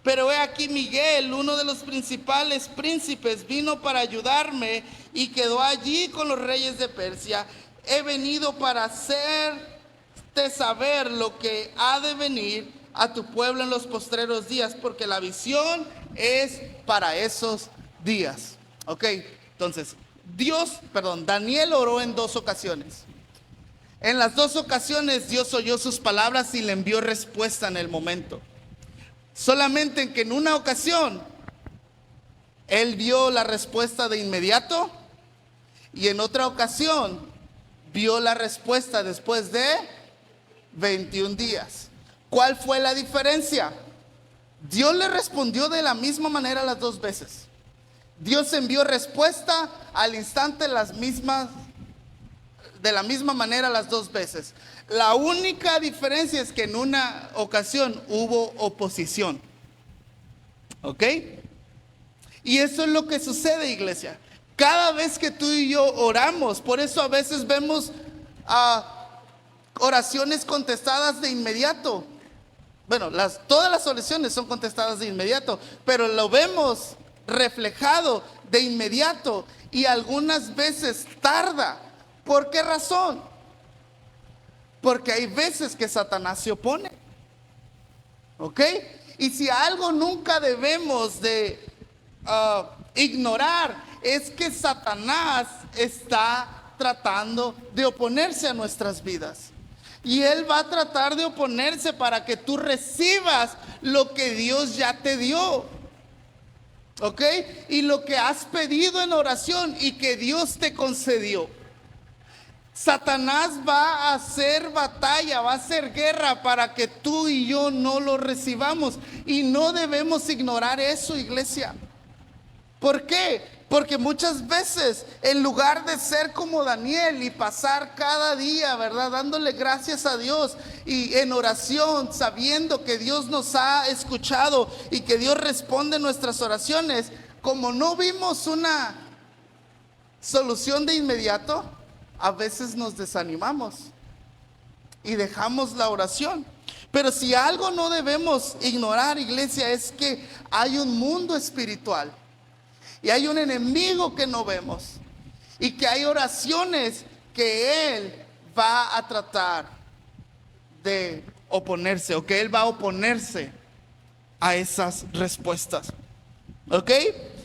Pero he aquí Miguel, uno de los principales príncipes, vino para ayudarme y quedó allí con los reyes de Persia. He venido para hacerte saber lo que ha de venir a tu pueblo en los postreros días, porque la visión es para esos días. Ok, entonces, Daniel oró en 2 ocasiones. En las 2 ocasiones Dios oyó sus palabras y le envió respuesta en el momento. Solamente en que en una ocasión él vio la respuesta de inmediato, y en otra ocasión vio la respuesta después de 21 días. ¿Cuál fue la diferencia? Dios le respondió de la misma manera las 2 veces. Dios envió respuesta al instante, de la misma manera las 2 veces. La única diferencia es que en una ocasión hubo oposición. ¿Ok? Y eso es lo que sucede, iglesia. Cada vez que tú y yo oramos, por eso a veces vemos oraciones contestadas de inmediato. Bueno, todas las oraciones son contestadas de inmediato, pero lo vemos reflejado de inmediato, y algunas veces tarda. ¿Por qué razón? Porque hay veces que Satanás se opone. ¿Ok? Y si algo nunca debemos de ignorar, es que Satanás está tratando de oponerse a nuestras vidas. Y él va a tratar de oponerse para que tú recibas lo que Dios ya te dio. ¿Ok? Y lo que has pedido en oración y que Dios te concedió. Satanás va a hacer batalla, va a hacer guerra para que tú y yo no lo recibamos. Y no debemos ignorar eso, iglesia. ¿Por qué? Porque muchas veces, en lugar de ser como Daniel y pasar cada día, ¿verdad?, dándole gracias a Dios y en oración, sabiendo que Dios nos ha escuchado y que Dios responde nuestras oraciones, como no vimos una solución de inmediato, a veces nos desanimamos y dejamos la oración. Pero si algo no debemos ignorar, iglesia, es que hay un mundo espiritual. Y hay un enemigo que no vemos. Y que hay oraciones que él va a tratar de oponerse, o que él va a oponerse a esas respuestas. ¿Ok?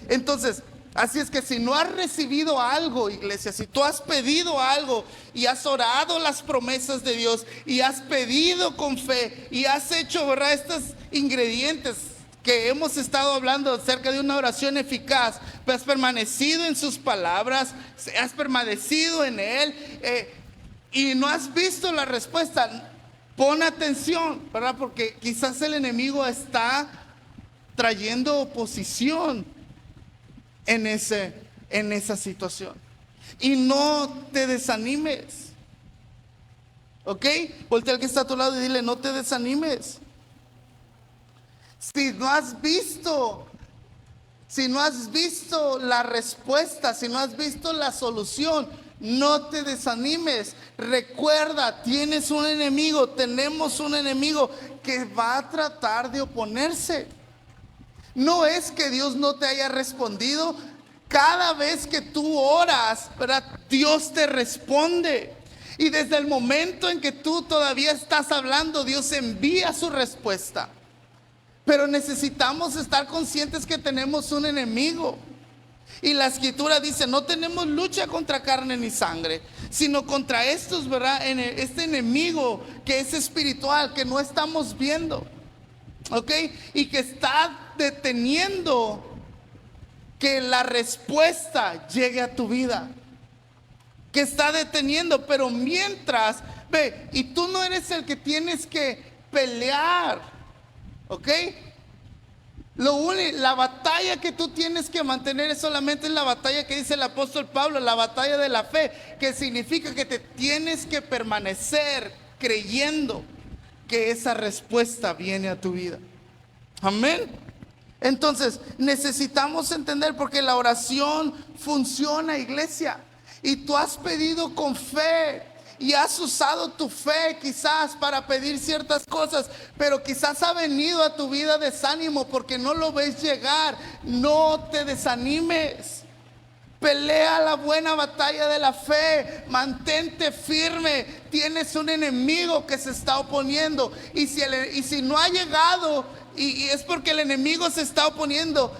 Entonces, así es que si no has recibido algo, iglesia, si tú has pedido algo y has orado las promesas de Dios y has pedido con fe y has hecho, ¿verdad?, estos ingredientes que hemos estado hablando acerca de una oración eficaz, pues has permanecido en sus palabras, has permanecido en Él, y no has visto la respuesta, pon atención, ¿verdad? Porque quizás el enemigo está trayendo oposición en esa situación. Y no te desanimes. ¿Ok? Voltea al que está a tu lado y dile, no te desanimes. Si no has visto la respuesta, si no has visto la solución, no te desanimes. Recuerda, tienes un enemigo, tenemos un enemigo que va a tratar de oponerse. No es que Dios no te haya respondido. Cada vez que tú oras, ¿verdad?, Dios te responde. Y desde el momento en que tú todavía estás hablando, Dios envía su respuesta. Pero necesitamos estar conscientes que tenemos un enemigo. Y la escritura dice, no tenemos lucha contra carne ni sangre, sino contra estos, ¿verdad?, este enemigo que es espiritual, que no estamos viendo. ¿Ok? Y que está deteniendo que la respuesta llegue a tu vida. Que está deteniendo, pero mientras, ve, y tú no eres el que tienes que pelear. ¿Ok? La batalla que tú tienes que mantener es solamente la batalla que dice el apóstol Pablo, la batalla de la fe, que significa que te tienes que permanecer creyendo que esa respuesta viene a tu vida. Amén. Entonces necesitamos entender, porque la oración funciona, iglesia, y tú has pedido con fe y has usado tu fe quizás para pedir ciertas cosas, pero quizás ha venido a tu vida desánimo porque no lo ves llegar. No te desanimes. Pelea la buena batalla de la fe, mantente firme. Tienes un enemigo que se está oponiendo, y si no ha llegado y es porque el enemigo se está oponiendo,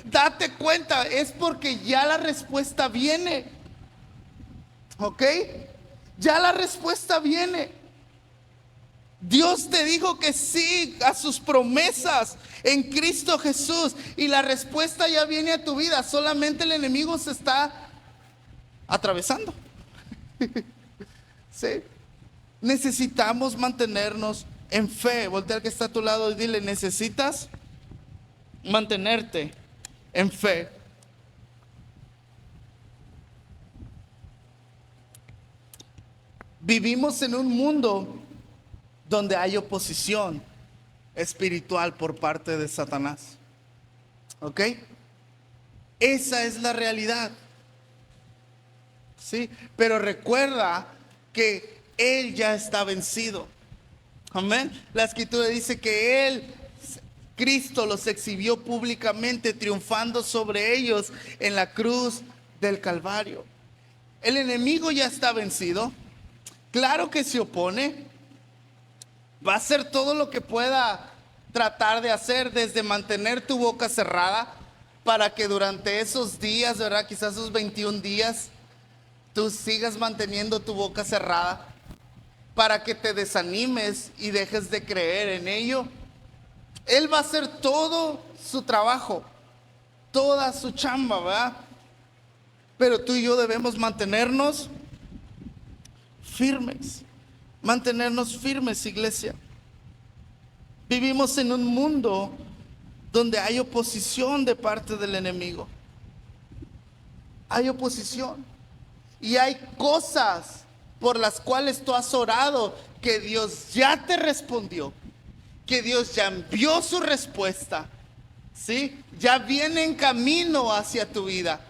date cuenta, es porque ya la respuesta viene. ¿Ok? Ya la respuesta viene. Dios te dijo que sí a sus promesas en Cristo Jesús, y la respuesta ya viene a tu vida. Solamente el enemigo se está atravesando. ¿Sí? Necesitamos mantenernos en fe. Voltea al que está a tu lado y dile, necesitas mantenerte en fe. Vivimos en un mundo donde hay oposición espiritual por parte de Satanás. ¿Ok? Esa es la realidad. ¿Sí? Pero recuerda que Él ya está vencido. Amén. La escritura dice que Él, Cristo, los exhibió públicamente, triunfando sobre ellos en la cruz del Calvario. El enemigo ya está vencido. Claro que se opone. Va a hacer todo lo que pueda tratar de hacer, desde mantener tu boca cerrada para que durante esos días, ¿verdad?, quizás esos 21 días, tú sigas manteniendo tu boca cerrada, para que te desanimes y dejes de creer en ello. Él va a hacer todo su trabajo, toda su chamba, ¿verdad? Pero tú y yo debemos mantenernos firmes. Mantenernos firmes, iglesia. Vivimos en un mundo donde hay oposición de parte del enemigo. Hay oposición. Y hay cosas por las cuales tú has orado que Dios ya te respondió, que Dios ya envió su respuesta, ¿sí? Ya viene en camino hacia tu vida,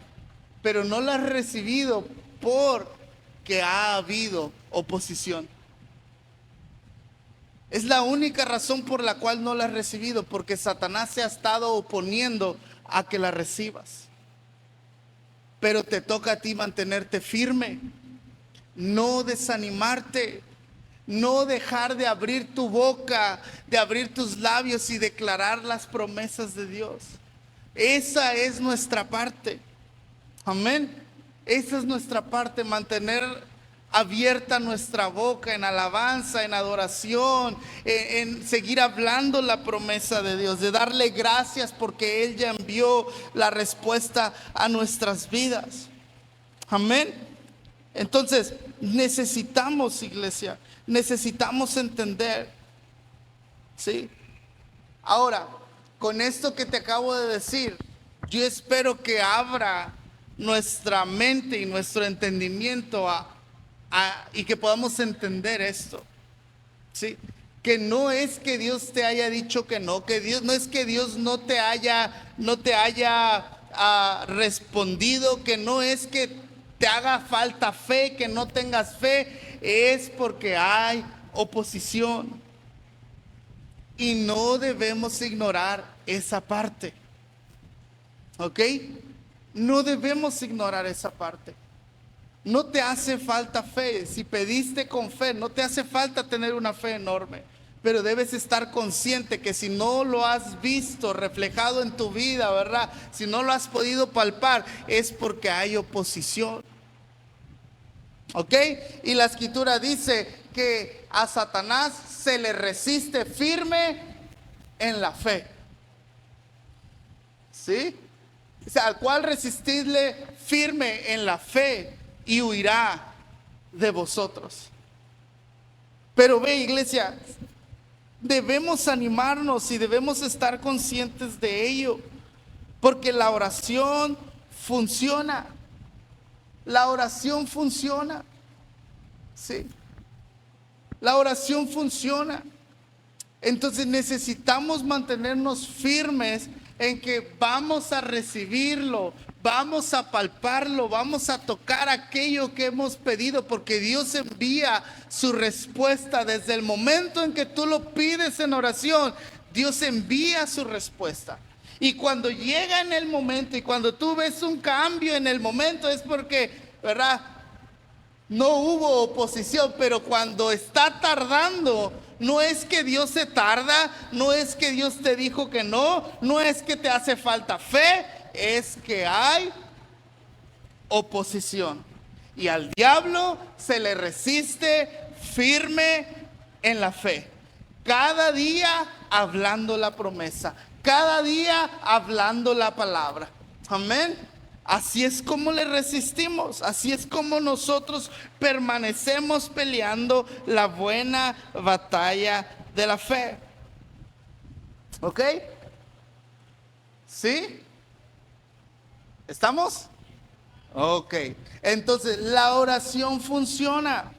pero no la has recibido porque ha habido oposición. Es la única razón por la cual no la has recibido, porque Satanás se ha estado oponiendo a que la recibas. Pero te toca a ti mantenerte firme, no desanimarte, no dejar de abrir tu boca, de abrir tus labios y declarar las promesas de Dios. Esa es nuestra parte. Amén. Esa es nuestra parte, mantener abierta nuestra boca en alabanza, en adoración, en seguir hablando la promesa de Dios, de darle gracias porque Él ya envió la respuesta a nuestras vidas. Amén. Entonces, necesitamos, iglesia, necesitamos entender, ¿sí? Ahora, con esto que te acabo de decir, yo espero que abra nuestra mente y nuestro entendimiento y que podamos entender esto, ¿sí? Que no es que Dios te haya dicho que no, no es que Dios no te haya respondido, que no es que te haga falta fe, que no tengas fe, es porque hay oposición. Y no debemos ignorar esa parte. ¿Ok? No debemos ignorar esa parte. No te hace falta fe. Si pediste con fe, no te hace falta tener una fe enorme. Pero debes estar consciente que si no lo has visto reflejado en tu vida, ¿verdad? Si no lo has podido palpar, es porque hay oposición. ¿Ok? Y la escritura dice que a Satanás se le resiste firme en la fe. ¿Sí? O sea, al cual resistidle firme en la fe y huirá de vosotros. Pero ve, iglesia, debemos animarnos y debemos estar conscientes de ello, porque la oración funciona. La oración funciona. Sí. La oración funciona. Entonces necesitamos mantenernos firmes en que vamos a recibirlo, vamos a palparlo, vamos a tocar aquello que hemos pedido, porque Dios envía su respuesta desde el momento en que tú lo pides en oración. Dios envía su respuesta. Y cuando llega en el momento y cuando tú ves un cambio en el momento, es porque, ¿verdad?, no hubo oposición. Pero cuando está tardando, no es que Dios se tarda, no es que Dios te dijo que no, no es que te hace falta fe, es que hay oposición. Y al diablo se le resiste firme en la fe. Cada día hablando la promesa, cada día hablando la palabra. Amén. Así es como le resistimos, así es como nosotros permanecemos peleando la buena batalla de la fe. ¿Ok? ¿Sí? ¿Estamos? Ok. Entonces, la oración funciona.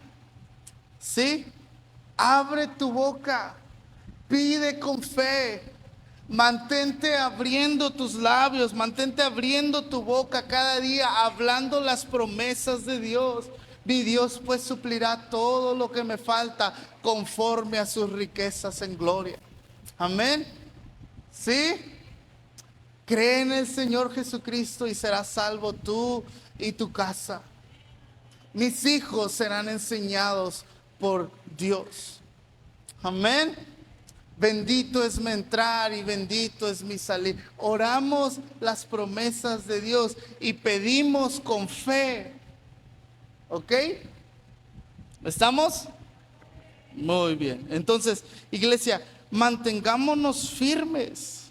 ¿Sí? Abre tu boca, pide con fe. Mantente abriendo tus labios, mantente abriendo tu boca cada día, hablando las promesas de Dios. Mi Dios pues suplirá todo lo que me falta conforme a sus riquezas en gloria. Amén. ¿Sí? Cree en el Señor Jesucristo y serás salvo tú y tu casa. Mis hijos serán enseñados por Dios. Amén. Bendito es mi entrar y bendito es mi salir. Oramos las promesas de Dios y pedimos con fe. ¿Ok? ¿Estamos? Muy bien. Entonces, iglesia, mantengámonos firmes.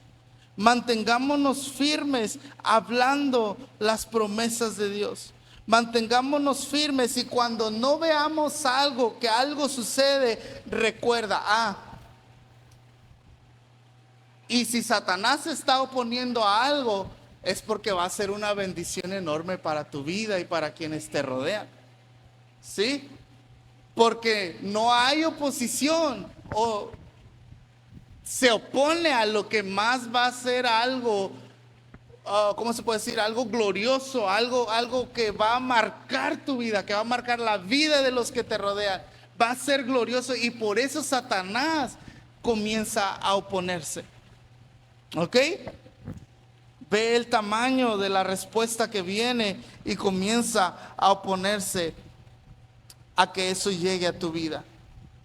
Mantengámonos firmes hablando las promesas de Dios. Mantengámonos firmes y cuando no veamos algo, que algo sucede, recuerda, y si Satanás se está oponiendo a algo, es porque va a ser una bendición enorme para tu vida y para quienes te rodean. ¿Sí? Porque no hay oposición o se opone a lo que más va a ser algo, ¿cómo se puede decir? Algo glorioso, algo que va a marcar tu vida, que va a marcar la vida de los que te rodean. Va a ser glorioso y por eso Satanás comienza a oponerse. ¿Ok? Ve el tamaño de la respuesta que viene y comienza a oponerse a que eso llegue a tu vida,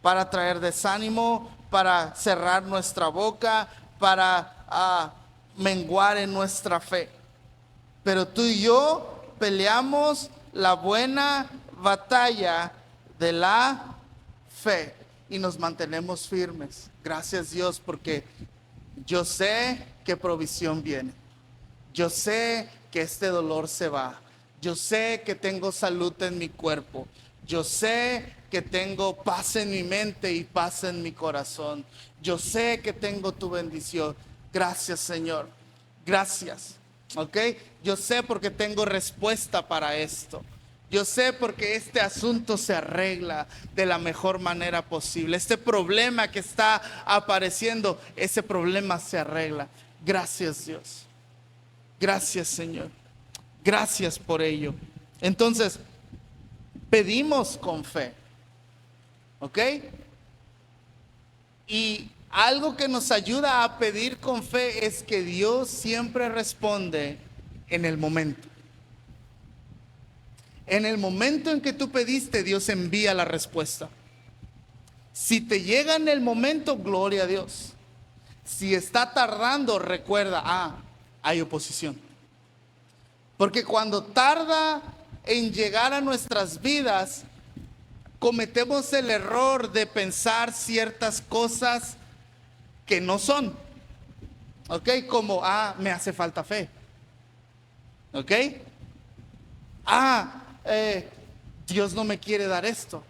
para traer desánimo, para cerrar nuestra boca, para menguar en nuestra fe. Pero tú y yo peleamos la buena batalla de la fe y nos mantenemos firmes. Gracias Dios, porque yo sé que provisión viene. Yo sé que este dolor se va. Yo sé que tengo salud en mi cuerpo. Yo sé que tengo paz en mi mente y paz en mi corazón. Yo sé que tengo tu bendición. Gracias, Señor. Gracias. ¿Ok? Yo sé porque tengo respuesta para esto. Yo sé porque este asunto se arregla de la mejor manera posible. Este problema que está apareciendo, ese problema se arregla. Gracias, Dios. Gracias, Señor. Gracias por ello. Entonces, pedimos con fe. ¿Ok? Y algo que nos ayuda a pedir con fe es que Dios siempre responde en el momento. En el momento en que tú pediste, Dios envía la respuesta. Si te llega en el momento, gloria a Dios. Si está tardando, recuerda, hay oposición. Porque cuando tarda en llegar a nuestras vidas, cometemos el error de pensar ciertas cosas que no son. ¿Ok? Como, me hace falta fe. ¿Ok? Dios no me quiere dar esto.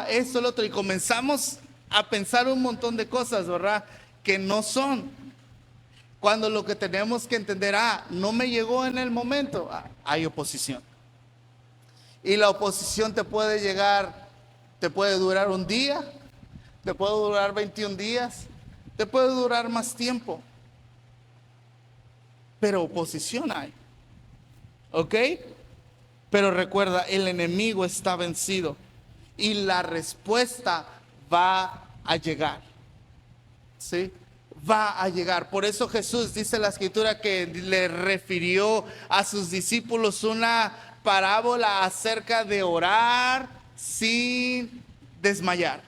Esto, lo otro. Y comenzamos a pensar un montón de cosas, ¿verdad? Que no son. Cuando lo que tenemos que entender, no me llegó en el momento, hay oposición. Y la oposición te puede llegar, te puede durar un día, te puede durar 21 días, te puede durar más tiempo. Pero oposición hay. ¿Ok? Pero recuerda, el enemigo está vencido y la respuesta va a llegar. ¿Sí? Va a llegar. Por eso Jesús dice la escritura que le refirió a sus discípulos una parábola acerca de orar sin desmayar,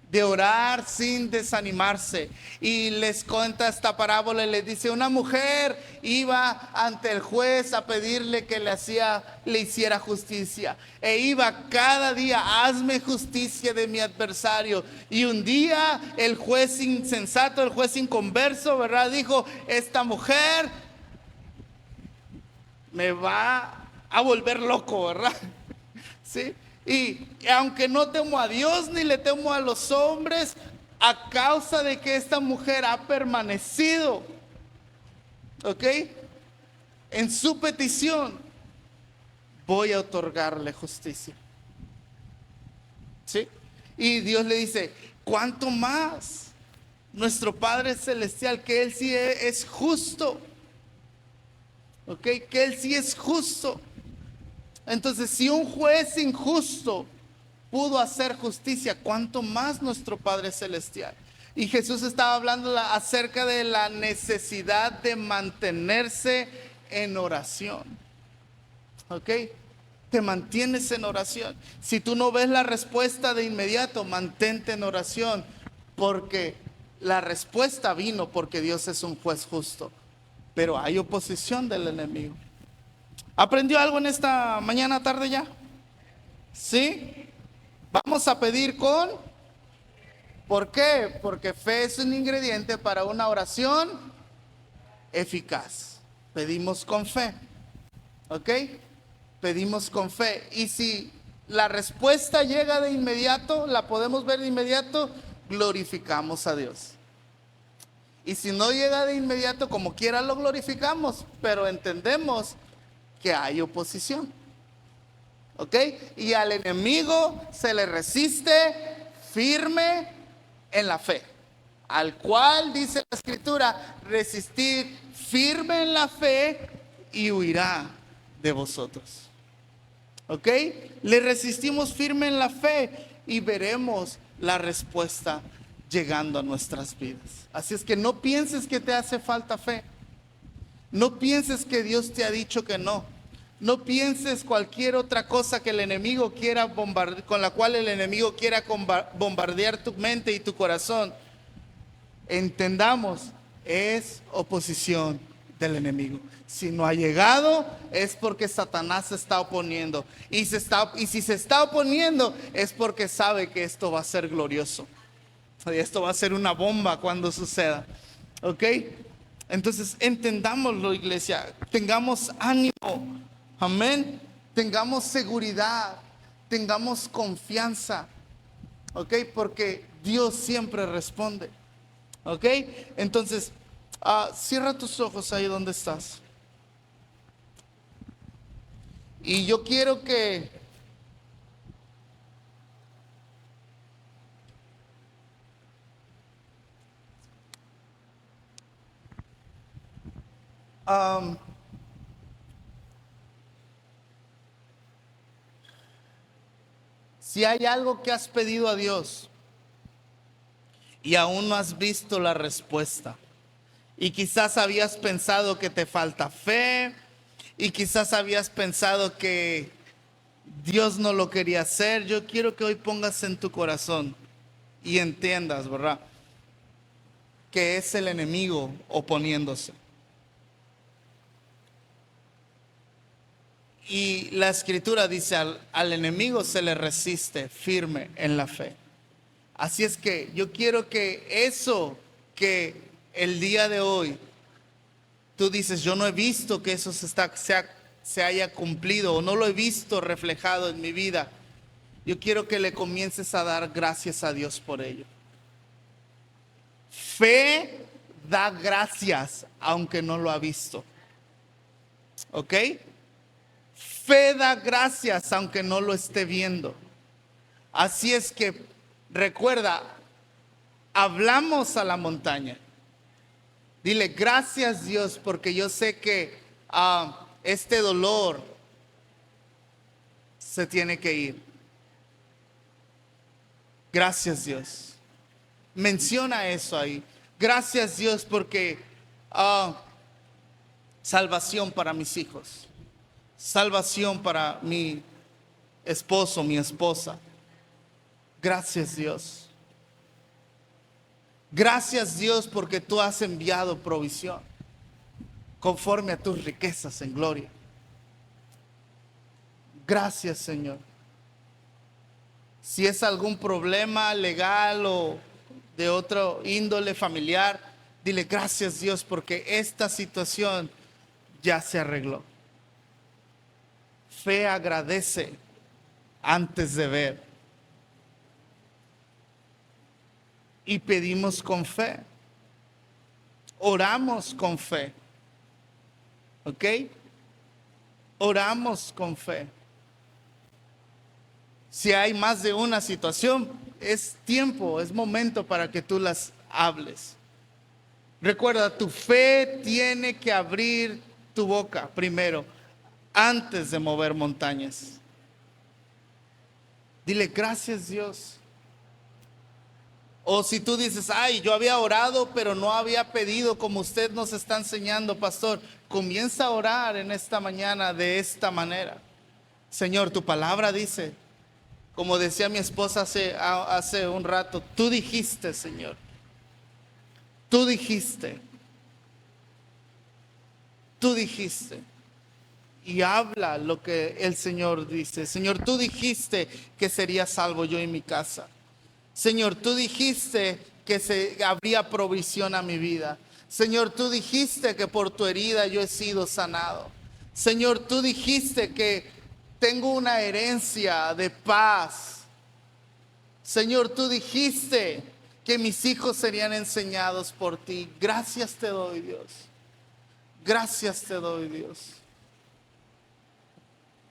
de orar sin desanimarse. Y les cuenta esta parábola y les dice: una mujer iba ante el juez a pedirle que le hiciera justicia. E iba cada día: hazme justicia de mi adversario. Y un día el juez insensato, el juez inconverso, ¿verdad?, dijo: esta mujer me va a volver loco, ¿verdad? ¿Sí? Y aunque no temo a Dios ni le temo a los hombres, a causa de que esta mujer ha permanecido, ¿ok?, en su petición, voy a otorgarle justicia. ¿Sí? Y Dios le dice: ¿cuánto más nuestro Padre Celestial, que Él sí es justo? ¿Ok? Que Él sí es justo. Entonces, si un juez injusto pudo hacer justicia, ¿cuánto más nuestro Padre Celestial? Y Jesús estaba hablando acerca de la necesidad de mantenerse en oración. ¿Ok? Te mantienes en oración. Si tú no ves la respuesta de inmediato, mantente en oración, porque la respuesta vino porque Dios es un juez justo. Pero hay oposición del enemigo. ¿Aprendió algo en esta mañana, tarde ya? ¿Sí? Vamos a pedir con... ¿Por qué? Porque fe es un ingrediente para una oración eficaz. Pedimos con fe. ¿Ok? Pedimos con fe. Y si la respuesta llega de inmediato, la podemos ver de inmediato, glorificamos a Dios. Y si no llega de inmediato, como quiera lo glorificamos, pero entendemos que hay oposición. ¿Ok? Y al enemigo se le resiste firme en la fe, al cual dice la escritura: resistir firme en la fe y huirá de vosotros. ¿Ok? Le resistimos firme en la fe y veremos la respuesta llegando a nuestras vidas. Así es que no pienses que te hace falta fe. No pienses que Dios te ha dicho que no. No pienses cualquier otra cosa que el enemigo quiera con la cual el enemigo quiera bombardear tu mente y tu corazón. Entendamos es oposición del enemigo. Si no ha llegado, es porque Satanás se está oponiendo. Y si se está oponiendo, es porque sabe que esto va a ser glorioso. Y esto va a ser una bomba cuando suceda. ¿Ok? Entonces, entendámoslo, iglesia. Tengamos ánimo. Amén. Tengamos seguridad. Tengamos confianza. ¿Ok? Porque Dios siempre responde. ¿Ok? Entonces, cierra tus ojos ahí donde estás. Y yo quiero que si hay algo que has pedido a Dios y aún no has visto la respuesta, y quizás habías pensado que te falta fe, y quizás habías pensado que Dios no lo quería hacer, yo quiero que hoy pongas en tu corazón y entiendas, ¿verdad?, que es el enemigo oponiéndose. Y la escritura dice, al enemigo se le resiste firme en la fe. Así es que yo quiero que eso que el día de hoy tú dices, yo no he visto que eso se haya cumplido o no lo he visto reflejado en mi vida, yo quiero que le comiences a dar gracias a Dios por ello. Fe da gracias aunque no lo ha visto. ¿Ok? Fe da gracias aunque no lo esté viendo. Así es que recuerda, hablamos a la montaña. Dile, gracias Dios, porque yo sé que este dolor se tiene que ir. Gracias Dios. Menciona eso ahí. Gracias Dios porque salvación para mis hijos. Salvación para mi esposo, mi esposa. Gracias Dios. Gracias Dios porque tú has enviado provisión conforme a tus riquezas en gloria. Gracias Señor. Si es algún problema legal o de otro índole familiar, dile gracias Dios porque esta situación ya se arregló. Fe agradece antes de ver. Y pedimos con fe. Oramos con fe. ¿Ok? Oramos con fe. Si hay más de una situación, es tiempo, es momento para que tú las hables. Recuerda, tu fe tiene que abrir tu boca primero, antes de mover montañas. Dile, gracias Dios. O si tú dices, ay, yo había orado, pero no había pedido como usted nos está enseñando, pastor. Comienza a orar en esta mañana de esta manera. Señor, tu palabra dice, como decía mi esposa hace un rato, tú dijiste, Señor. Tú dijiste. Tú dijiste. Y habla lo que el Señor dice. Señor, tú dijiste que sería salvo yo y mi casa. Señor, tú dijiste que habría provisión a mi vida. Señor, tú dijiste que por tu herida yo he sido sanado. Señor, tú dijiste que tengo una herencia de paz. Señor, tú dijiste que mis hijos serían enseñados por ti. Gracias te doy, Dios. Gracias te doy, Dios.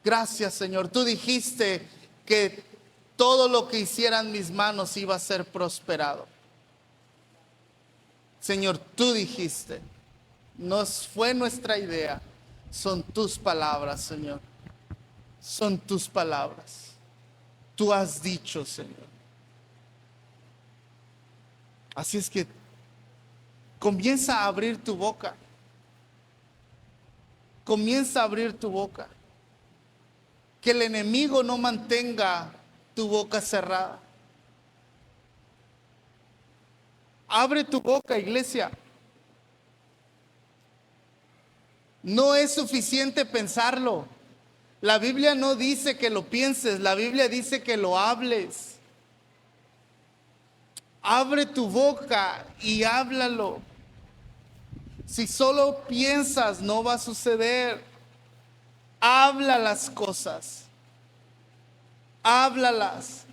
Gracias, Señor. Tú dijiste que todo lo que hicieran mis manos iba a ser prosperado. Señor, tú dijiste, no fue nuestra idea, son tus palabras, Señor. Son tus palabras. Tú has dicho, Señor. Así es que comienza a abrir tu boca. Comienza a abrir tu boca. Que el enemigo no mantenga tu boca cerrada. Abre tu boca, iglesia. No es suficiente pensarlo. La Biblia no dice que lo pienses, la Biblia dice que lo hables. Abre tu boca y háblalo. Si solo piensas, no va a suceder. Habla las cosas. Háblalas.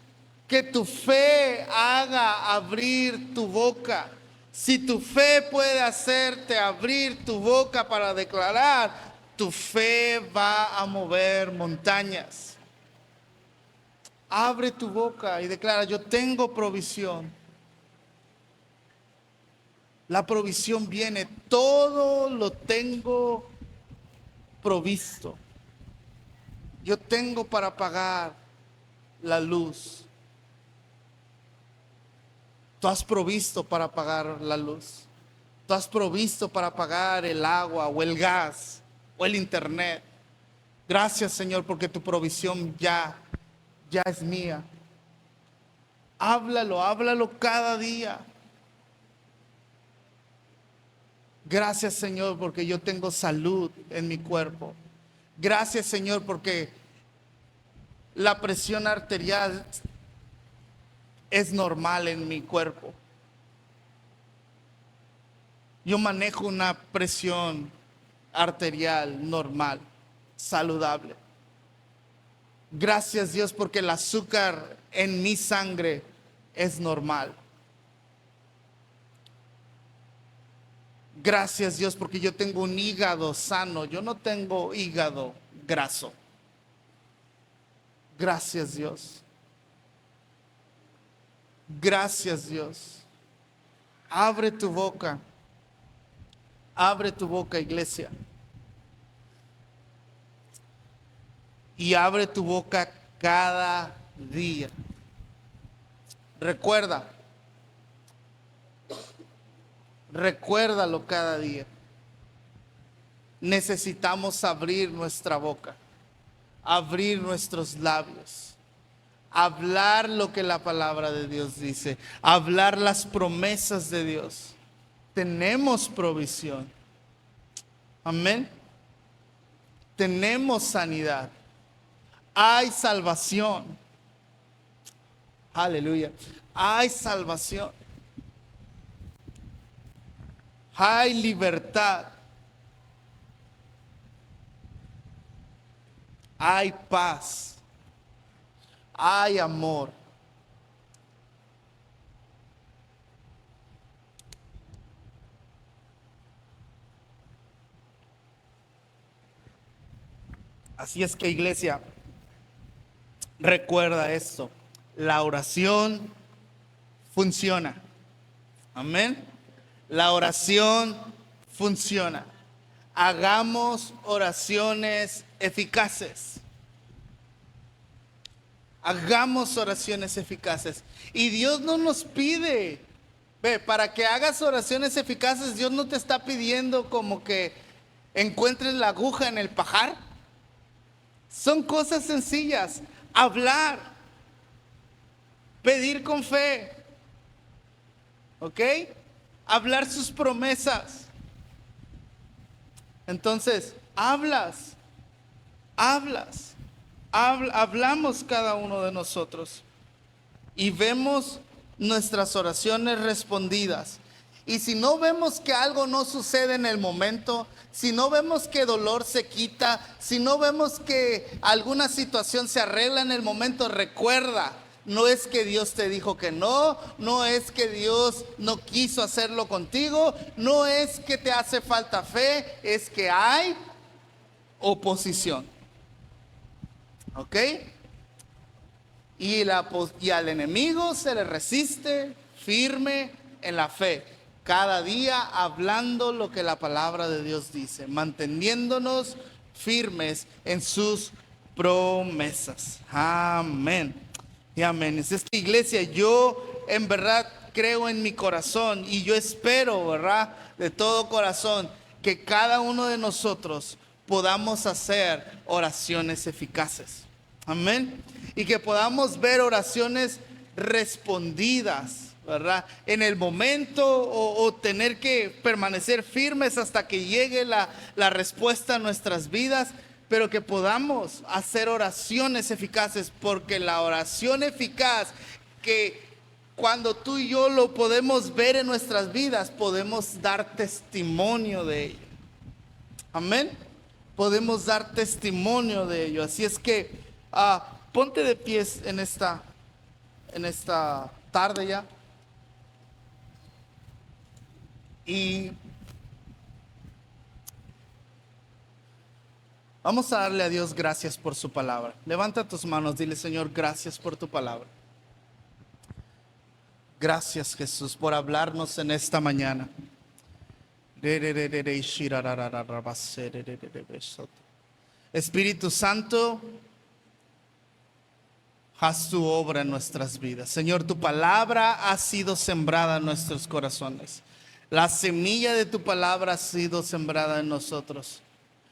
Que tu fe haga abrir tu boca. Si tu fe puede hacerte abrir tu boca para declarar, tu fe va a mover montañas. Abre tu boca y declara: yo tengo provisión. La provisión viene, todo lo tengo provisto. Yo tengo para pagar la luz. Tú has provisto para pagar la luz. Tú has provisto para pagar el agua o el gas o el internet. Gracias, Señor, porque tu provisión ya es mía. Háblalo cada día. Gracias, Señor, porque yo tengo salud en mi cuerpo. Gracias, Señor, porque la presión arterial es normal en mi cuerpo. Yo manejo una presión arterial normal, saludable. Gracias, Dios, porque el azúcar en mi sangre es normal. Gracias, Dios, porque yo tengo un hígado sano. Yo no tengo hígado graso. Gracias, Dios. Gracias, Dios. Abre tu boca. Abre tu boca, iglesia. Y abre tu boca cada día. Recuérdalo cada día. Necesitamos abrir nuestra boca, abrir nuestros labios, hablar lo que la palabra de Dios dice, hablar las promesas de Dios. Tenemos provisión. Amén. Tenemos sanidad. Hay salvación. Aleluya. Hay salvación. Hay libertad. Hay paz. Hay amor. Así es que, iglesia, recuerda esto: la oración funciona. Amén. La oración funciona. Hagamos oraciones eficaces. Hagamos oraciones eficaces. Y Dios no nos pide, para que hagas oraciones eficaces, Dios no te está pidiendo como que encuentres la aguja en el pajar. Son cosas sencillas. Hablar. Pedir con fe. ¿Ok? Hablar sus promesas. Entonces, hablamos cada uno de nosotros y vemos nuestras oraciones respondidas. Y si no vemos que algo no sucede en el momento, si no vemos que dolor se quita, si no vemos que alguna situación se arregla en el momento, recuerda: no es que Dios te dijo que no, no es que Dios no quiso hacerlo contigo, no es que te hace falta fe, es que hay oposición. ¿Ok? Y al enemigo se le resiste firme en la fe, cada día hablando lo que la palabra de Dios dice, manteniéndonos firmes en sus promesas. Amén. Y amén. Es esta iglesia, yo en verdad creo en mi corazón y yo espero, ¿verdad?, de todo corazón, que cada uno de nosotros podamos hacer oraciones eficaces. Amén. Y que podamos ver oraciones respondidas, ¿verdad? En el momento o tener que permanecer firmes hasta que llegue la respuesta a nuestras vidas, pero que podamos hacer oraciones eficaces, porque la oración eficaz, que cuando tú y yo lo podemos ver en nuestras vidas, podemos dar testimonio de ello. Amén. Podemos dar testimonio de ello. Así es que ponte de pies en esta tarde ya. Y vamos a darle a Dios gracias por su palabra. Levanta tus manos, dile: Señor, gracias por tu palabra. Gracias, Jesús, por hablarnos en esta mañana. Espíritu Santo, haz tu obra en nuestras vidas. Señor, tu palabra ha sido sembrada en nuestros corazones. La semilla de tu palabra ha sido sembrada en nosotros.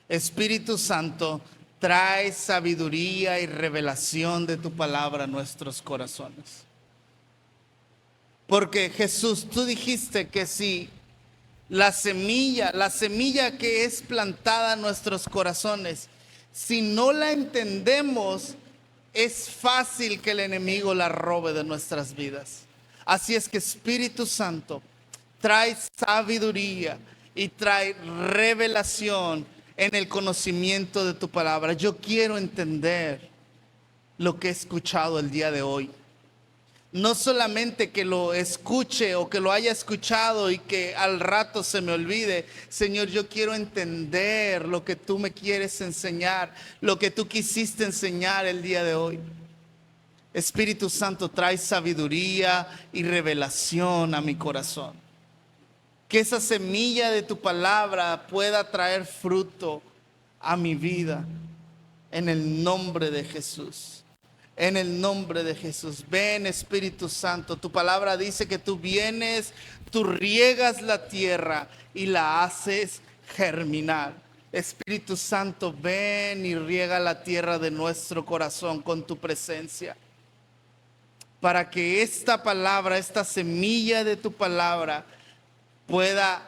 Espíritu Santo, trae sabiduría y revelación de tu palabra a nuestros corazones. Porque Jesús, tú dijiste que si la semilla que es plantada en nuestros corazones, si no la entendemos, es fácil que el enemigo la robe de nuestras vidas. Así es que, Espíritu Santo, trae sabiduría y trae revelación en el conocimiento de tu palabra. Yo quiero entender lo que he escuchado el día de hoy. No solamente que lo escuche o que lo haya escuchado y que al rato se me olvide. Señor, yo quiero entender lo que tú me quieres enseñar, lo que tú quisiste enseñar el día de hoy. Espíritu Santo, trae sabiduría y revelación a mi corazón. Que esa semilla de tu palabra pueda traer fruto a mi vida. En el nombre de Jesús. En el nombre de Jesús. Ven, Espíritu Santo. Tu palabra dice que tú vienes, tú riegas la tierra y la haces germinar. Espíritu Santo, ven y riega la tierra de nuestro corazón con tu presencia. Para que esta palabra, esta semilla de tu palabra pueda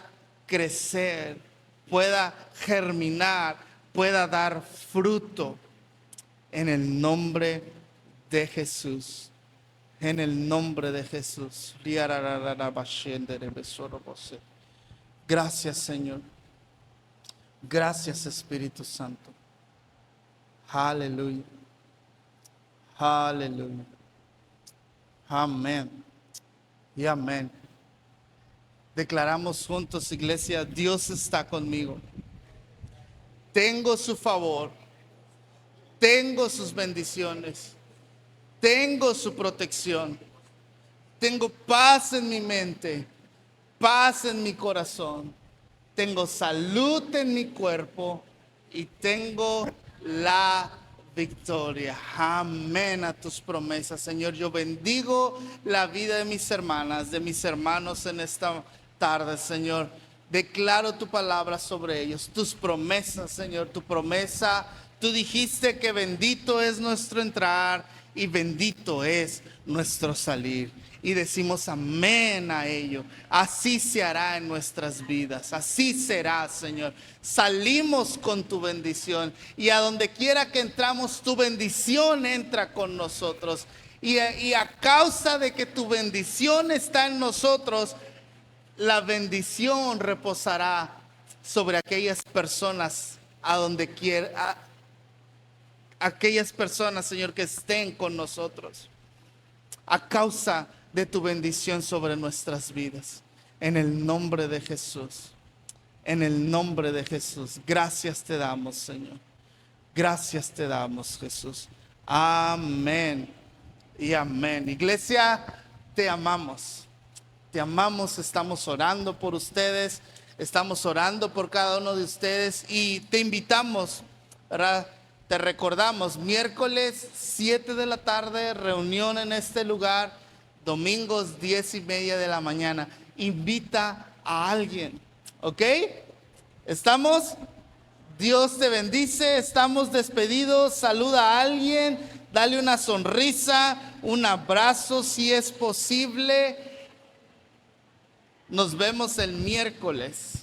crecer, pueda germinar, pueda dar fruto. En el nombre de Jesús. En el nombre de Jesús. Gracias, Señor. Gracias, Espíritu Santo. Aleluya. Aleluya. Amén. Y amén. Declaramos juntos, iglesia: Dios está conmigo. Tengo su favor. Tengo sus bendiciones. Tengo su protección. Tengo paz en mi mente. Paz en mi corazón. Tengo salud en mi cuerpo. Y tengo la victoria. Amén a tus promesas, Señor. Yo bendigo la vida de mis hermanas, de mis hermanos en esta tarde, Señor. Declaro tu palabra sobre ellos. Tus promesas, Señor. Tu promesa. Tú dijiste que bendito es nuestro entrar y bendito es nuestro salir. Y decimos amén a ello. Así se hará en nuestras vidas. Así será, Señor. Salimos con tu bendición. Y a donde quiera que entramos, tu bendición entra con nosotros. Y a causa de que tu bendición está en nosotros, la bendición reposará sobre aquellas personas a donde quiera. Aquellas personas, Señor, que estén con nosotros a causa de tu bendición sobre nuestras vidas. En el nombre de Jesús. En el nombre de Jesús. Gracias te damos, Señor. Gracias te damos, Jesús. Amén y amén. Iglesia, te amamos. Te amamos. Estamos orando por ustedes. Estamos orando por cada uno de ustedes. Y te invitamos, ¿verdad? Te recordamos, miércoles 7 de la tarde, reunión en este lugar, domingos 10:30 de la mañana. Invita a alguien, ¿ok? ¿Estamos? Dios te bendice, estamos despedidos. Saluda a alguien, dale una sonrisa, un abrazo si es posible. Nos vemos el miércoles.